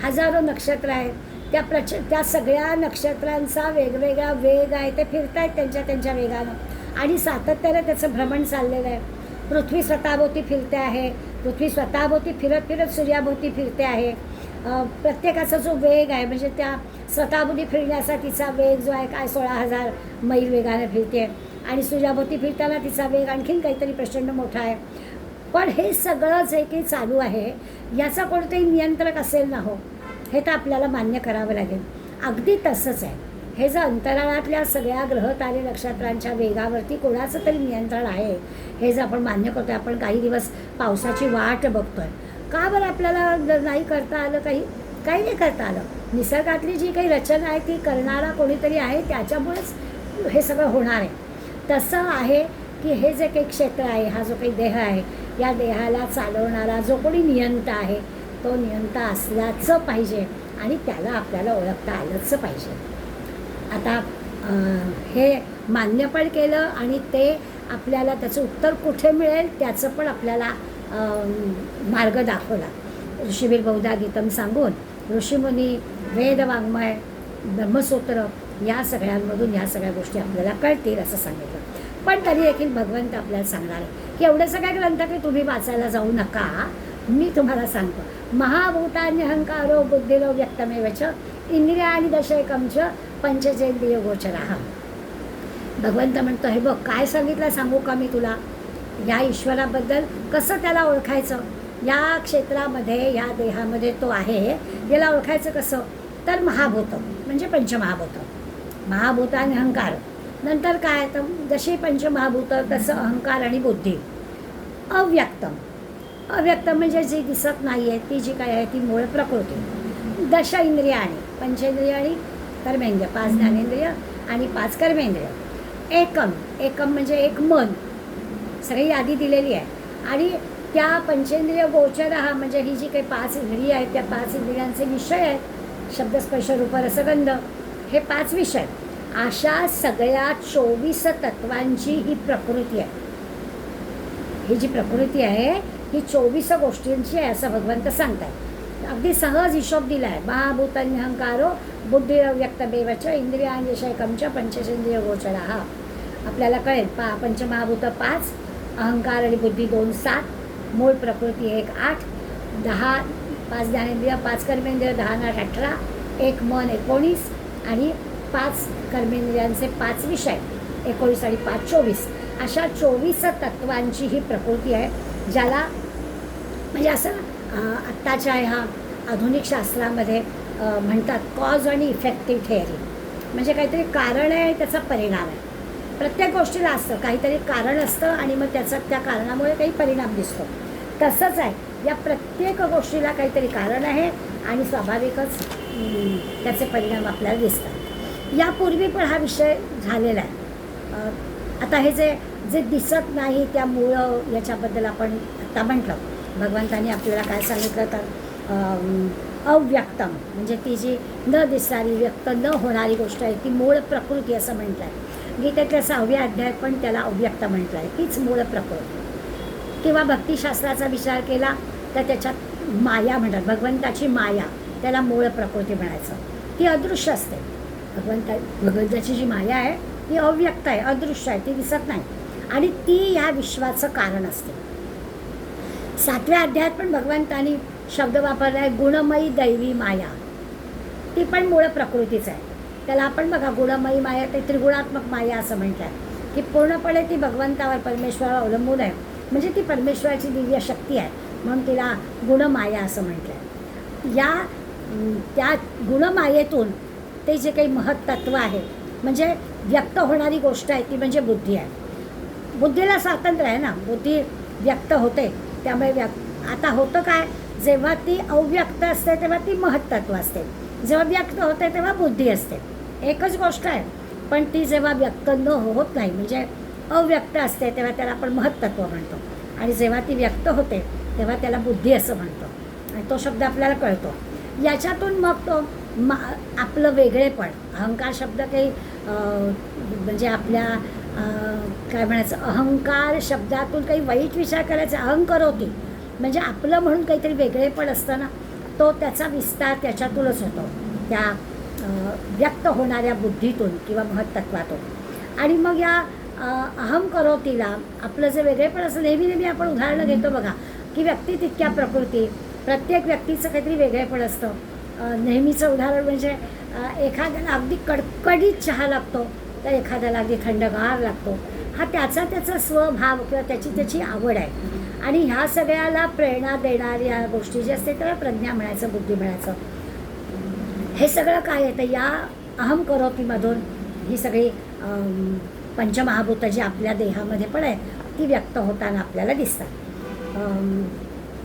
हजारो नक्षत्र आहेत. त्या सगळ्या नक्षत्रांचा वेगवेगळा वेग आहे. ते फिरत आहेत त्यांच्या वेगानं आणि सातत्याने त्याचं भ्रमण चाललेलं आहे. पृथ्वी स्वतःभोवती फिरते आहे, पृथ्वी स्वतःभोवती फिरत फिरत सूर्याभोवती फिरते आहे. प्रत्येकाचा जो वेग आहे म्हणजे त्या स्वतःभोवती फिरण्याचा तिचा वेग जो आहे काय 16,000 मैल वेगाने फिरते आणि सूर्याभोवती फिरताना तिचा वेग आणखीन काहीतरी प्रचंड मोठा आहे. पण हे सगळं जे काही चालू आहे याचा कोणतंही नियंत्रक असेल ना हो, हे तर आपल्याला मान्य करावं लागेल. अगदी तसंच आहे हे जर अंतराळातल्या सगळ्या ग्रह तारे नक्षत्रांच्या वेगावरती कोणाचं तरी नियंत्रण आहे हे जर आपण मान्य करतो. आपण काही दिवस पावसाची वाट बघतोय, का बरं आपल्याला नाही करता आलं? काही नाही करता आलं. निसर्गातली जी काही रचना आहे ती करणारा कोणीतरी आहे, त्याच्यामुळेच हे सगळं होणार आहे. तसं आहे की हे जे काही क्षेत्र आहे, हा जो काही देह आहे, या देहाला चालवणारा जो कोणी नियंता आहे तो नियंता असल्याचं पाहिजे आणि त्याला आपल्याला ओळखता आलंच पाहिजे. आता हे मान्य पण केलं आणि ते आपल्याला त्याचं उत्तर कुठे मिळेल त्याचं पण आपल्याला मार्ग दाखवला. ऋषीवीर बहुधा गीतम सांगून ऋषीमुनी वेदवाङ्मय ब्रह्मसूत्र या सगळ्यांमधून ह्या सगळ्या गोष्टी आपल्याला कळतील असं सांगितलं. पण तरी देखील भगवंत आपल्याला सांगणार आहे की एवढे सगळे ग्रंथ काही तुम्ही वाचायला जाऊ नका. मी तुम्हाला सांगतो, महाभूतान्यहंकारो बुद्धिरो व्यक्तमेवच इंद्रियाणि दशैकंच पंचचेंद्रिय गोचरः. भगवंत म्हणतो, हे बघ काय सांगितलं सांगू का मी तुला? या ईश्वराबद्दल कसं त्याला ओळखायचं, या क्षेत्रामध्ये या देहामध्ये तो आहे याला ओळखायचं कसं? तर महाभूत म्हणजे पंचमहाभूत, महाभूताने अहंकार, नंतर काय तर जशी पंचमहाभूत तसं अहंकार आणि बुद्धी. अव्यक्तम, अव्यक्तम म्हणजे जी दिसत नाही आहे ती जी काय आहे ती मूळ प्रकृती. दश इंद्रियाणी, पंचेंद्रिय आणि कर्मेंद्रिय, 5 ज्ञानेंद्रिय आणि 5 कर्मेंद्रिय. एकम, एकम म्हणजे एक मन, सगळी यादी दिलेली आहे. आणि त्या पंचेंद्रिय गोचर हा म्हणजे ही जी काही 5 इंद्रिय आहेत त्या 5 इंद्रियांचे विषय आहेत, शब्द स्पर्श रूप रसगंध, हे 5 विषय. अशा सगळ्या 24 तत्वांची ही प्रकृती आहे. ही जी प्रकृती आहे ही 24 गोष्टींची आहे असं भगवंत सांगतात. अगदी सहज हिशोब दिला आहे. महाभूतान्यहंकारो बुद्धिरव्यक्तमेवच इंद्रियाण्यशैकंच पंचचेंद्रिय गोचरः. आपल्याला कळेल पंचमहाभूत 5, अहंकार आणि बुद्धी 2, 7, मूळ प्रकृती 1, 8, 10, 5 ज्ञानेंद्रिय, 5 कर्मेंद्रिय, 10 8, 18, 1 मन 19 आणि 5 कर्मेंद्रियांचे 5 विषय 19 आणि 5 24. अशा 24 तत्वांची ही प्रकृती आहे, ज्याला म्हणजे असं आत्ताच्या ह्या आधुनिक शास्त्रामध्ये म्हणतात कॉज आणि इफेक्टिव्ह थेअरी. म्हणजे काहीतरी कारण आहे त्याचा परिणाम आहे. प्रत्येक गोष्टीला असतं काहीतरी कारण असतं आणि मग त्या कारणामुळे काही परिणाम दिसतो. तसंच आहे या प्रत्येक गोष्टीला काहीतरी कारण आहे आणि स्वाभाविकच त्याचे परिणाम आपल्याला दिसतात. यापूर्वी पण हा विषय झालेला आहे. आता हे जे दिसत नाही त्यामुळं याच्याबद्दल आपण आत्ता म्हटलं. भगवंतांनी आपल्याला काय सांगितलं तर अव्यक्तम म्हणजे ती जी न दिसणारी व्यक्त न होणारी गोष्ट आहे ती मूळ प्रकृती असं म्हटलं आहे. गीतेतल्या 6व्या अध्यायात पण त्याला अव्यक्त म्हटलं आहे, तीच मूळ प्रकृती. किंवा भक्तिशास्त्राचा विचार केला तर त्याच्यात माया म्हणतात, भगवंताची माया त्याला मूळ प्रकृती म्हणायचं. ती अदृश्य असते. भगवंताची जी माया आहे ती अव्यक्त आहे, अदृश्य आहे, ती दिसत नाही आणि ती ह्या विश्वाचं कारण असते. 7व्या अध्यायात पण भगवंतांनी शब्द वापरला आहे गुणमयी दैवी माया. ती पण मूळ प्रकृतीच आहे. त्याला आपण बघा गुणमयी माया ते त्रिगुणात्मक माया असं म्हणतात की पूर्णपणे ती भगवंतावर परमेश्वरावर अवलंबून आहे. म्हणजे ती परमेश्वराची दिव्य शक्ती आहे म्हणून तिला गुणमाया असं म्हटलं आहे. त्या गुणमायेतून ते जे काही महत्त्व आहे म्हणजे व्यक्त होणारी गोष्ट आहे ती म्हणजे बुद्धी आहे. बुद्धीला स्वातंत्र्य आहे ना, बुद्धी व्यक्त होते. त्यामुळे आता होतं काय, जेव्हा ती अव्यक्त असते तेव्हा ती महत्त्व असते, जेव्हा व्यक्त होते तेव्हा बुद्धी असते. एकच गोष्ट आहे, पण ती जेव्हा व्यक्त न होत नाही म्हणजे अव्यक्त असते तेव्हा त्याला आपण महत्त्व म्हणतो आणि जेव्हा ती व्यक्त होते तेव्हा त्याला बुद्धी असं म्हणतो आणि तो शब्द आपल्याला कळतो. याच्यातून मग तो आपलं वेगळेपण, अहंकार शब्द काही म्हणजे आपल्या काय म्हणायचं, अहंकार शब्दातून काही वाईट विचार करायचा, अहंकार होती म्हणजे आपलं म्हणून काहीतरी वेगळेपण असतं ना, तो त्याचा विस्तार त्याच्यातूनच होतो, त्या व्यक्त होणाऱ्या बुद्धीतून किंवा महत्त्वातून. आणि मग या अहम करोतीला आपलं जे वेगळेपण असं नेहमी आपण उदाहरणं घेतो बघा, की व्यक्ती तितक्या प्रकृती, प्रत्येक व्यक्तीचं काहीतरी वेगळेपण असतं. नेहमीचं उदाहरण म्हणजे एखाद्याला अगदी कडकडीत चहा लागतो, तर एखाद्याला अगदी थंडगार लागतो. हा त्याचा स्वभाव किंवा त्याची आवड आहे. आणि ह्या सगळ्याला प्रेरणा देणाऱ्या गोष्टी जे असते त्याला प्रज्ञा म्हणायचं, बुद्धी म्हणायचं. हे सगळं काय येतं या अहम करोतीमधून. ही सगळी पंचमहाभूतं जी आपल्या देहामध्ये पण आहे ती व्यक्त होताना आपल्याला दिसतात.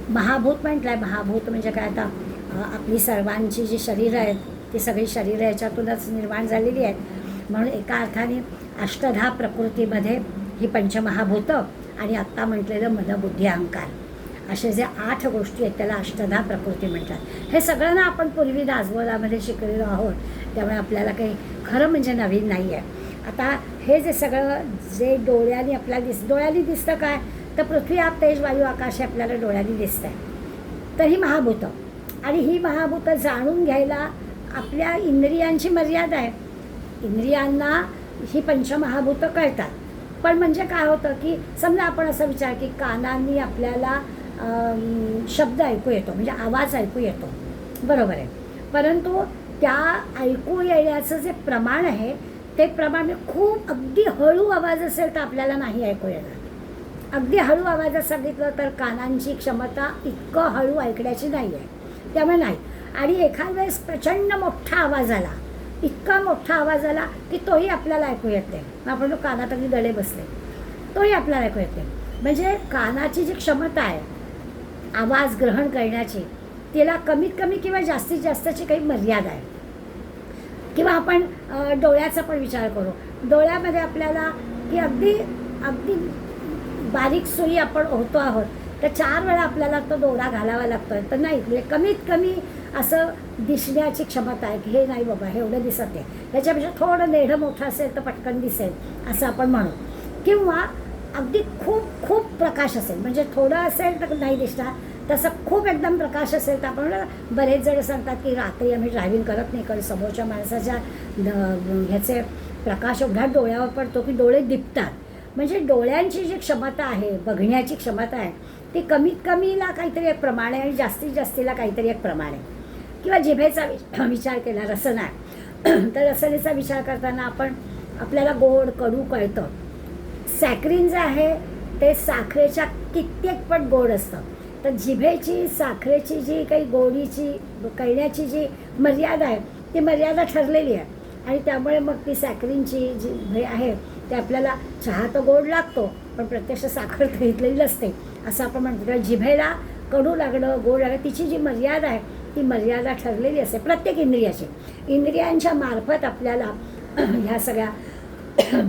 महाभूत म्हटलं आहे, महाभूत म्हणजे काय, आता आपली सर्वांची जी शरीरं आहेत ती सगळी शरीरं याच्यातूनच निर्माण झालेली आहेत. म्हणून एका अर्थाने अष्टधा प्रकृतीमध्ये ही पंचमहाभूतं आणि आत्ता म्हटलेलं मन बुद्धी अहंकार असे जे 8 गोष्टी आहेत त्याला अष्टधा प्रकृती म्हणतात. हे सगळं ना आपण पूर्वी दासबोधामध्ये शिकलेलो आहोत, त्यामुळे आपल्याला काही खरं म्हणजे नवीन नाही आहे. आता हे जे सगळं जे डोळ्यांनी आपल्याला डोळ्यांनी दिसतं काय, तर पृथ्वी आप तेज वायू आकाश हे आपल्याला डोळ्यांनी दिसतं आहे. तर ही महाभूतं, आणि ही महाभूतं जाणून घ्यायला आपल्या इंद्रियांची मर्यादा आहे. इंद्रियांना ही पंचमहाभूतं कळतात. पण म्हणजे काय होतं की समजा आपण असा विचार की कानांनी आपल्याला शब्द ऐकू येतो, म्हणजे आवाज ऐकू येतो, बरोबर आहे. परंतु त्या ऐकू येण्याचं जे प्रमाण आहे ते प्रमाण खूप अगदी हळू आवाज असेल तर आपल्याला नाही ऐकू येणार. अगदी हळू आवाजात सांगितलं तर कानांची क्षमता इतकं हळू ऐकण्याची नाही आहे, त्यामुळे नाही. आणि एखाद्या वेळेस प्रचंड मोठा आवाज आला, इतका मोठा आवाज आला की तोही आपल्याला ऐकू येत नाही. आपण तो कानात अगदी दडे बसले तोही आपल्याला ऐकू येते. म्हणजे कानाची जी क्षमता आहे आवाज ग्रहण करण्याची, तिला कमीत कमी किंवा जास्तीत जास्तची काही मर्यादा आहे. किंवा आपण डोळ्याचा पण विचार करू, डोळ्यामध्ये आपल्याला की अगदी अगदी बारीक सुई आपण होतो आहोत तर 4 वेळा आपल्याला तो दोरा घालावा लागतो आहे, तर नाही, म्हणजे कमीत कमी असं दिसण्याची क्षमता आहे की हे नाही बाबा हे एवढं दिसत नाही, ह्याच्यापेक्षा थोडं नेढं मोठं असेल तर पटकन दिसेल असं आपण म्हणू. किंवा अगदी खूप खूप प्रकाश असेल, म्हणजे थोडं असेल तर नाही दिसणार, तसं खूप एकदम प्रकाश असेल तर आपण, बरेच जण सांगतात की रात्री आम्ही ड्रायव्हिंग करत नाही कारण समोरच्या माणसाच्या ह्याचे प्रकाश एवढा डोळ्यावर पडतो की डोळे दिपतात. म्हणजे डोळ्यांची जी क्षमता आहे, बघण्याची क्षमता आहे, ती कमीत कमीला काहीतरी एक प्रमाण आहे आणि जास्तीत जास्तीला काहीतरी एक प्रमाण आहे. किंवा जिभेचा विचार केला, रसना तर रसनेचा विचार करताना आपल्याला गोड कडू कळतं. सॅक्रिन जे आहे ते साखरेच्या कित्येक पट गोड असतं. तर जिभेची साखरेची जी काही गोडीची कळण्याची जी मर्यादा आहे ती मर्यादा ठरलेली आहे. आणि त्यामुळे मग ती सॅक्रिनची जी आहे ते आपल्याला चहा तर गोड लागतो पण प्रत्यक्ष साखर घेतलेली नसते असं आपण म्हणतो. तेव्हा जिभेला कडू लागणं गोड लागणं तिची जी मर्यादा आहे ती मर्यादा ठरलेली असते प्रत्येक इंद्रियाची. इंद्रियांच्या मार्फत आपल्याला ह्या सगळ्या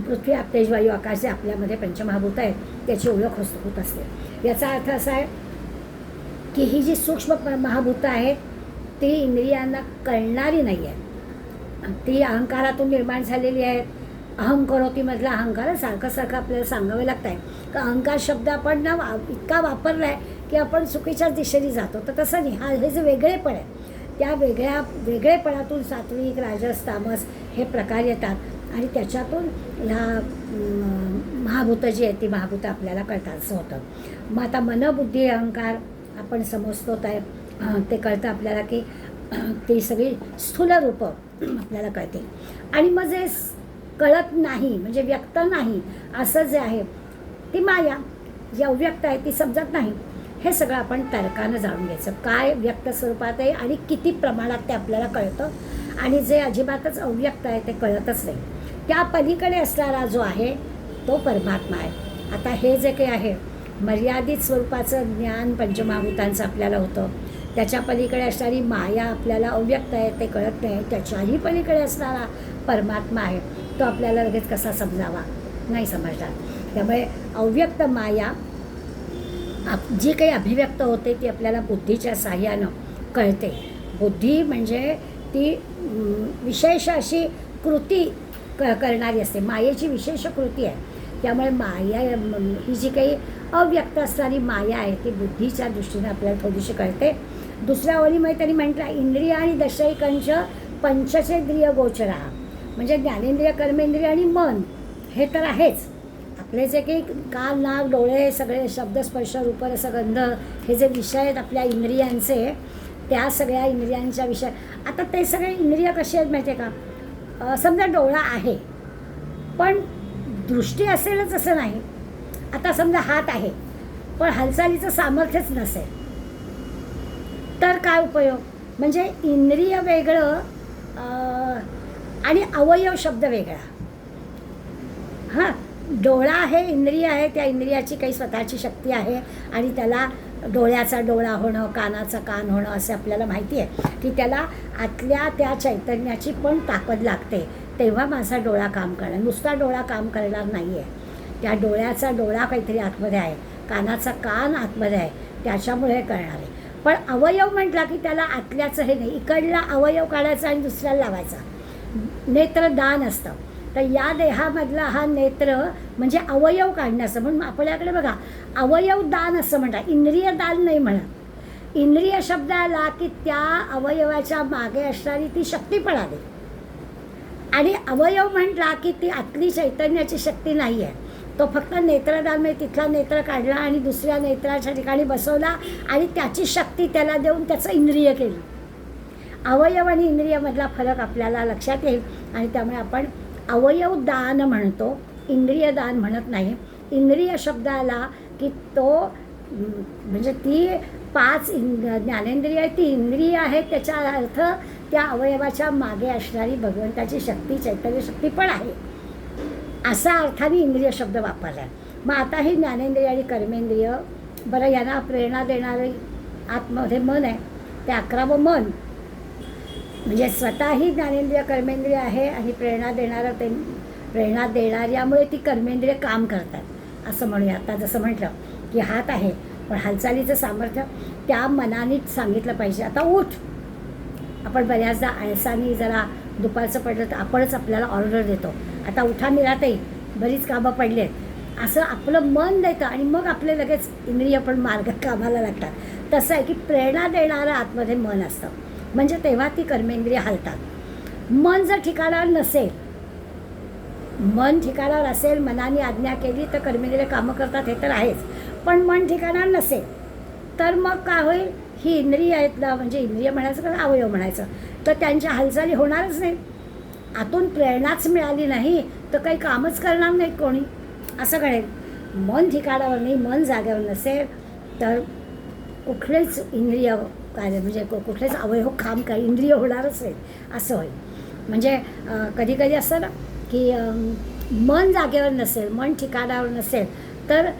पृथ्वी आप तेज वायू आकाश जे आपल्यामध्ये पंचमहाभूत आहेत त्याची ओळख होत असते. याचा अर्थ असा आहे की ही जी सूक्ष्म महाभूतं आहेत ती इंद्रियांना कळणारी नाही आहे, ती अहंकारातून निर्माण झालेली आहेत. अहम करोतीमधला अहंकार सारखं आपल्याला सांगावं लागतं आहे का अहंकार शब्द आपण ना इतका वापरला आहे की आपण चुकीच्याच दिशेने जातो. तर तसं नाही, हे जे वेगळेपण आहे त्या वेगळेपणातून सात्विक राजस तामस हे प्रकार येतात आणि त्याच्यातून ह्या महाभूतं जी आहेत ती महाभूतं आपल्याला कळतात असं होतं. मग आता मन बुद्धी अहंकार आपण समजतो ते कळतं आपल्याला की ती सगळी स्थूल रूपं आपल्याला कळते. आणि मग जे कळत नाही म्हणजे व्यक्त नाही असं जे आहे ती माया जी अव्यक्त आहे ती समजत नाही. हे सगळं आपण तर्कानं जाणून घ्यायचं काय व्यक्त स्वरूपात आहे आणि किती प्रमाणात ते आपल्याला कळतं आणि जे अजिबातच अव्यक्त आहे ते कळतच नाही. त्या पलीकडे असणारा जो आहे तो परमात्मा आहे. आता हे जे काही आहे मर्यादित स्वरूपाचं ज्ञान पंचमहाभूतांचं आपल्याला होतं, त्याच्या पलीकडे असणारी माया आपल्याला अव्यक्त आहे ते कळत नाही, त्याच्याही पलीकडे असणारा परमात्मा आहे तो आपल्याला लगेच कसा समजावा नाही समजणार. त्यामुळे अव्यक्त माया जी काही अभिव्यक्त होते ती आपल्याला बुद्धीच्या साह्यानं कळते. बुद्धी म्हणजे ती विशेष अशी कृती करणारी असते. मायेची विशेष कृती आहे. त्यामुळे माया ही जी काही अव्यक्त असणारी माया आहे ती बुद्धीच्या दृष्टीने आपल्याला थोडीशी कळते. दुसऱ्या ओळीमध्ये त्यांनी म्हटलं इंद्रिय आणि दशैकंच पंचचेंद्रिय गोचरा, म्हणजे ज्ञानेंद्रिय, कर्मेंद्रिय आणि मन हे तर आहेच. आपले जे काही कान, नाक, डोळे, सगळे शब्द, स्पर्श, रूप, रस, गंध हे जे विषय आहेत आपल्या इंद्रियांचे, त्या सगळ्या इंद्रियांच्या विषय. आता ते सगळे इंद्रिय कसे आहेत माहिती आहे का? समजा डोळा आहे पण दृष्टी असेलच असं नाही. आता समजा हात आहे पण हालचालीचं सामर्थ्यच नसेल तर काय उपयोग? म्हणजे इंद्रिय वेगळं आणि अवयव शब्द वेगळा. हां, डोळा आहे, इंद्रिय आहे, त्या इंद्रियाची काही स्वतःची शक्ती आहे आणि त्याला डोळ्याचा डोळा होणं, कानाचा कान होणं असं आपल्याला माहिती आहे की त्याला आतल्या त्या चैतन्याची पण ताकद लागते, तेव्हा माझा डोळा काम करणार. नुसता डोळा काम करणार नाही आहे. त्या डोळ्याचा डोळा काहीतरी आतमध्ये आहे, कानाचा कान आतमध्ये आहे, त्याच्यामुळे करणार आहे. पण अवयव म्हटला की त्याला आतल्याचं हे नाही, इकडला अवयव काढायचा आणि दुसऱ्याला लावायचा. नेत्रदान असतं. तर या देहामधला हा नेत्र म्हणजे अवयव काढण्याचं. म्हणून आपल्याकडे बघा अवयव दान असं म्हणतात, इंद्रिय दान नाही म्हणत. इंद्रिय शब्द आला की त्या अवयवाच्या मागे असणारी ती शक्ती पण आली. आणि अवयव म्हटला की ती आतली चैतन्याची शक्ती नाही आहे. तो फक्त नेत्रदान म्हणजे तिथला नेत्र काढला आणि दुसऱ्या नेत्राच्या ठिकाणी बसवला आणि त्याची शक्ती त्याला देऊन त्याचं इंद्रिय केली. अवयव आणि इंद्रियामधला फरक आपल्याला लक्षात येईल आणि त्यामुळे आपण अवयव दान म्हणतो, इंद्रिय दान म्हणत नाही. इंद्रिय शब्द आला की तो म्हणजे ती 5 ज्ञानेंद्रिय आहे, ती इंद्रिय आहे, त्याचा अर्थ त्या अवयवाच्या मागे असणारी भगवंताची शक्ती, चैतन्य शक्ती पण आहे असा अर्थाने इंद्रिय शब्द वापरला. मग आता ही ज्ञानेंद्रिय आणि कर्मेंद्रिय, बरं यांना प्रेरणा देणारे आतमध्ये मन आहे, ते 11वं मन म्हणजे स्वतःही ज्ञानेंद्रिय कर्मेंद्रिय आहे आणि प्रेरणा देणारं ते प्रेरणा देणाऱ्यामुळे ती कर्मेंद्रिय काम करतात असं म्हणूया. आता जसं म्हटलं की हात आहे पण हालचालीचं सामर्थ्य त्या मनानेच सांगितलं पाहिजे. आता उठ. आपण बऱ्याचदा आळसाने जरा दुपारचं पडलं तर आपणच आपल्याला ऑर्डर देतो, आता उठा निराताई, बरीच कामं पडली आहेत असं आपलं मन देतं आणि मग आपले लगेच इंद्रिय पण मार्ग कामाला लागतात. तसं आहे की प्रेरणा देणारं आतमध्ये मन असतं म्हणजे तेव्हा ती कर्मेंद्रिय हलतात. मन जर ठिकाणावर नसेल, मन ठिकाणावर असेल, मनाने आज्ञा केली तर कर्मेंद्रिय कामं करतात हे तर आहेच. पण मन ठिकाणावर नसेल तर मग काय होईल? ही इंद्रिय आहेत ना, म्हणजे इंद्रिय म्हणायचं का अवयव म्हणायचं, तर त्यांच्या हालचाली होणारच नाही. आतून प्रेरणाच मिळाली नाही तर काही कामच करणार नाहीत कोणी, असं घडेल. मन ठिकाणावर नाही, मन जागेवर नसेल तर कुठलेच इंद्रिय कार्य म्हणजे कुठलेच अवयव काम काय इंद्रिय होणारच नाही असं होईल. म्हणजे कधी कधी असं ना की मन जागेवर नसेल, मन ठिकाणावर नसेल तर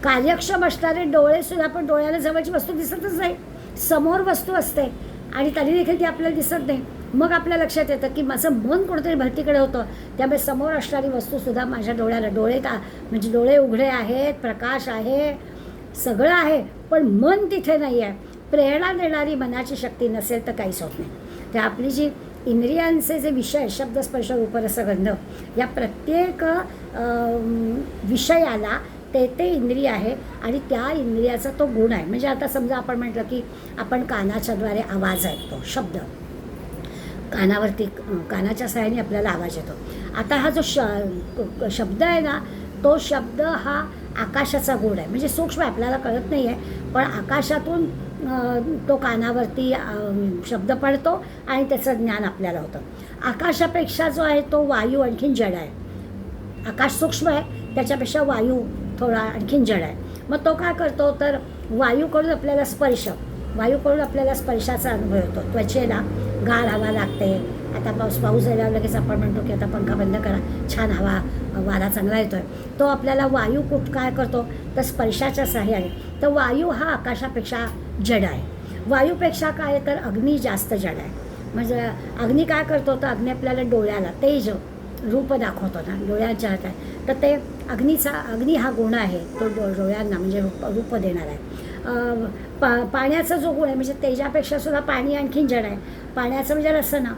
कार्यक्षम असणारे डोळेसुद्धा, पण डोळ्याला जवळची वस्तू दिसतच नाही, समोर वस्तू असते आणि तरी देखील ती आपल्याला दिसत नाही. मग आपल्या लक्षात येतं की माझं मन कुठंतरी भरतीकडे होतं, त्यामुळे समोर असणारी वस्तूसुद्धा माझ्या डोळ्याला, म्हणजे डोळे उघडे आहेत, प्रकाश आहे, सगळं आहे, पण मन तिथे नाही आहे. प्रेरणा देणारी मनाची शक्ती नसेल तर काहीच होत नाही. तर आपली जी इंद्रियांचे जे विषय शब्द, स्पर्श, रूप, रस, गंध या प्रत्येक विषयाला ते इंद्रिय आहे आणि त्या इंद्रियाचा तो गुण आहे. म्हणजे आता समजा आपण म्हटलं की आपण कानाच्याद्वारे आवाज ऐकतो, शब्द कानावरती, कानाच्या सहाय्याने आपल्याला आवाज येतो. आता हा जो शब्द आहे ना, तो शब्द हा आकाशाचा गुण आहे. म्हणजे सूक्ष्म आपल्याला कळत नाही आहे, पण आकाशातून तो कानावरती शब्द पडतो आणि त्याचं ज्ञान आपल्याला होतं. आकाशापेक्षा जो आहे तो वायू आणखीन जड आहे. आकाश सूक्ष्म आहे, त्याच्यापेक्षा वायू थोडा आणखीन जड आहे. मग तो काय करतो तर वायूकडून आपल्याला स्पर्शाचा अनुभव येतो. त्वचेला गार हवा लागते. आता पाऊस झाल्यावर लगेच आपण म्हणतो की आता पंखा बंद करा, छान हवा, वारा चांगला येतो आहे. तो आपल्याला वायू काय करतो तर स्पर्शाच्या सहाय्याने. तर वायू हा आकाशापेक्षा जड आहे. वायूपेक्षा काय तर अग्नी जास्त जड आहे. म्हणजे अग्नी काय करतो तर अग्नी आपल्याला डोळ्याला तेज रूप दाखवतो ना, डोळ्याच्या हात आहे, तर ते अग्नी हा गुण आहे, तो डोळ्यांना म्हणजे रूप देणार आहे. पाण्याचा जो गुण आहे म्हणजे तेजापेक्षा सुद्धा पाणी आणखीन जड आहे. पाण्याचं म्हणजे रसना,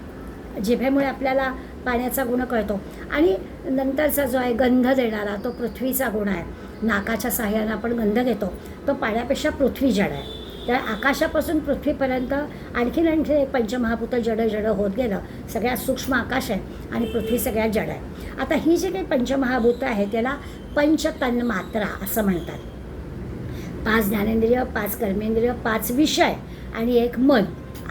जिभेमुळे आपल्याला पाण्याचा गुण कळतो. आणि नंतरचा जो आहे गंध देणारा तो पृथ्वीचा गुण आहे. नाकाच्या साह्यानं आपण गंध घेतो, तो पाण्यापेक्षा पृथ्वी जड आहे. त्या आकाशापासून पृथ्वीपर्यंत आणखीन एक पंचमहाभूत जड होत गेलं. सगळ्यात सूक्ष्म आकाश आहे आणि पृथ्वी सगळ्यात जड आहे. आता ही जी काही पंचमहाभूतं आहे त्याला पंचतन्मात्रा असं म्हणतात. 5 ज्ञानेंद्रिय, 5 कर्मेंद्रिय, 5 विषय आणि 1 मन,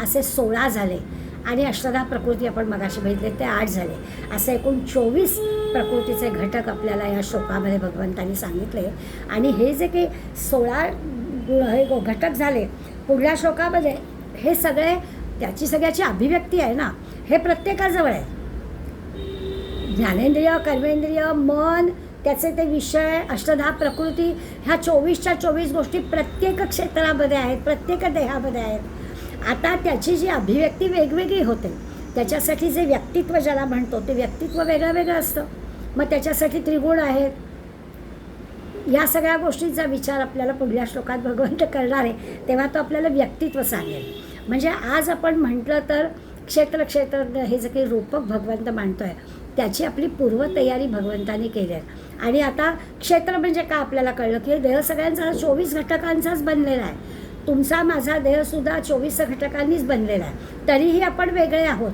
असे 16 झाले. आणि अष्टधा प्रकृती आपण मगाशी बघितले ते 8 झाले. असे एकूण 24 प्रकृतीचे घटक आपल्याला या श्लोकामध्ये भगवंतांनी सांगितले. आणि हे जे काही 16 हे घटक झाले पुढल्या श्लोकामध्ये, हे सगळे त्याची सगळ्याची अभिव्यक्ती आहे ना, हे प्रत्येकाजवळ आहे. ज्ञानेंद्रिय, कर्मेंद्रिय, मन, त्याचे ते विषय, अष्टधा प्रकृती, ह्या 24च्या 24 गोष्टी प्रत्येक क्षेत्रामध्ये आहेत, प्रत्येक देहामध्ये आहेत. आता त्याची जी अभिव्यक्ती वेगवेगळी होते. त्याच्यासाठी जे व्यक्तित्व ज्याला म्हणतो ते व्यक्तित्व वेगळं वेगळं असतं. मग त्याच्यासाठी त्रिगुण आहेत. या सगळ्या गोष्टींचा विचार आपल्याला पुढल्या श्लोकात भगवंत करणार आहे, तेव्हा तो आपल्याला व्यक्तित्व सांगेल. म्हणजे आज आपण म्हटलं तर क्षेत्र हे जे काही रूपक भगवंत मांडतो आहे त्याची आपली पूर्वतयारी भगवंतांनी केली आहे. आणि आता क्षेत्र म्हणजे काय आपल्याला कळलं की देह सगळ्यांचा 24 घटकांचाच बनलेला आहे. तुमचा माझा देहसुद्धा 24 घटकांनीच बनलेला आहे. तरीही आपण वेगळे आहोत.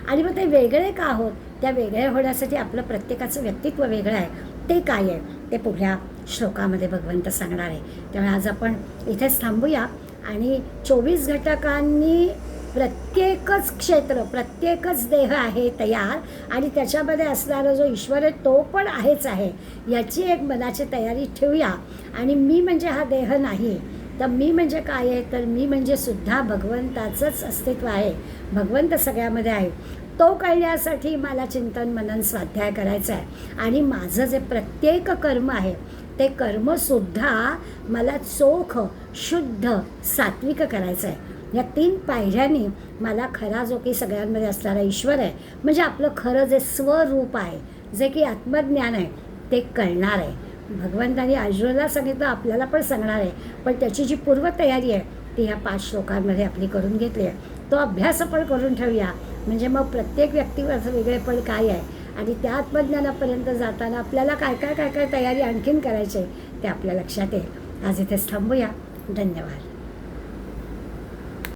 आणि मग ते वेगळे का आहोत, त्या वेगळे होण्यासाठी आपलं प्रत्येकाचं व्यक्तित्व वेगळं आहे. ते काय आहे ते पुढल्या श्लोकामध्ये भगवंत सांगणार आहे. त्यामुळे आज आपण इथेच थांबूया. आणि 24 घटकांनी प्रत्येकच क्षेत्र, प्रत्येकच देह आहे तयार, आणि त्याच्यामध्ये असणारा जो ईश्वर आहे तो पण आहेच आहे, याची एक मनाची तयारी ठेवूया. आणि मी म्हणजे हा देह नाही, तर मी म्हणजे काय आहे, तर मी म्हणजे सुद्धा भगवंताचंच अस्तित्व आहे. भगवंत सगळ्यामध्ये आहे. तो कळण्यासाठी मला चिंतन मनन स्वाध्याय करायचा आहे. आणि माझं जे प्रत्येक कर्म आहे ते कर्मसुद्धा मला चोख, शुद्ध, सात्विक करायचं आहे. या 3 पायऱ्यांनी मला खरा जो की सगळ्यांमध्ये असणारा ईश्वर आहे, म्हणजे आपलं खरं जे स्वरूप आहे, जे की आत्मज्ञान आहे, ते कळणार आहे. भगवंतांनी अर्जुनाला सांगितलं, आपल्याला पण सांगणार आहे. पण त्याची जी पूर्वतयारी आहे ती ह्या 5 श्लोकांमध्ये आपली करून घेतली आहे. तो अभ्यास आपण करून ठेवूया. म्हणजे मग प्रत्येक व्यक्तीवरचं वेगळेपण काय आहे आणि त्या आत्मज्ञानापर्यंत जाताना आपल्याला काय काय तयारी आणखीन करायची आहे ते आपल्या लक्षात येईल. आज इथेच थांबूया. धन्यवाद.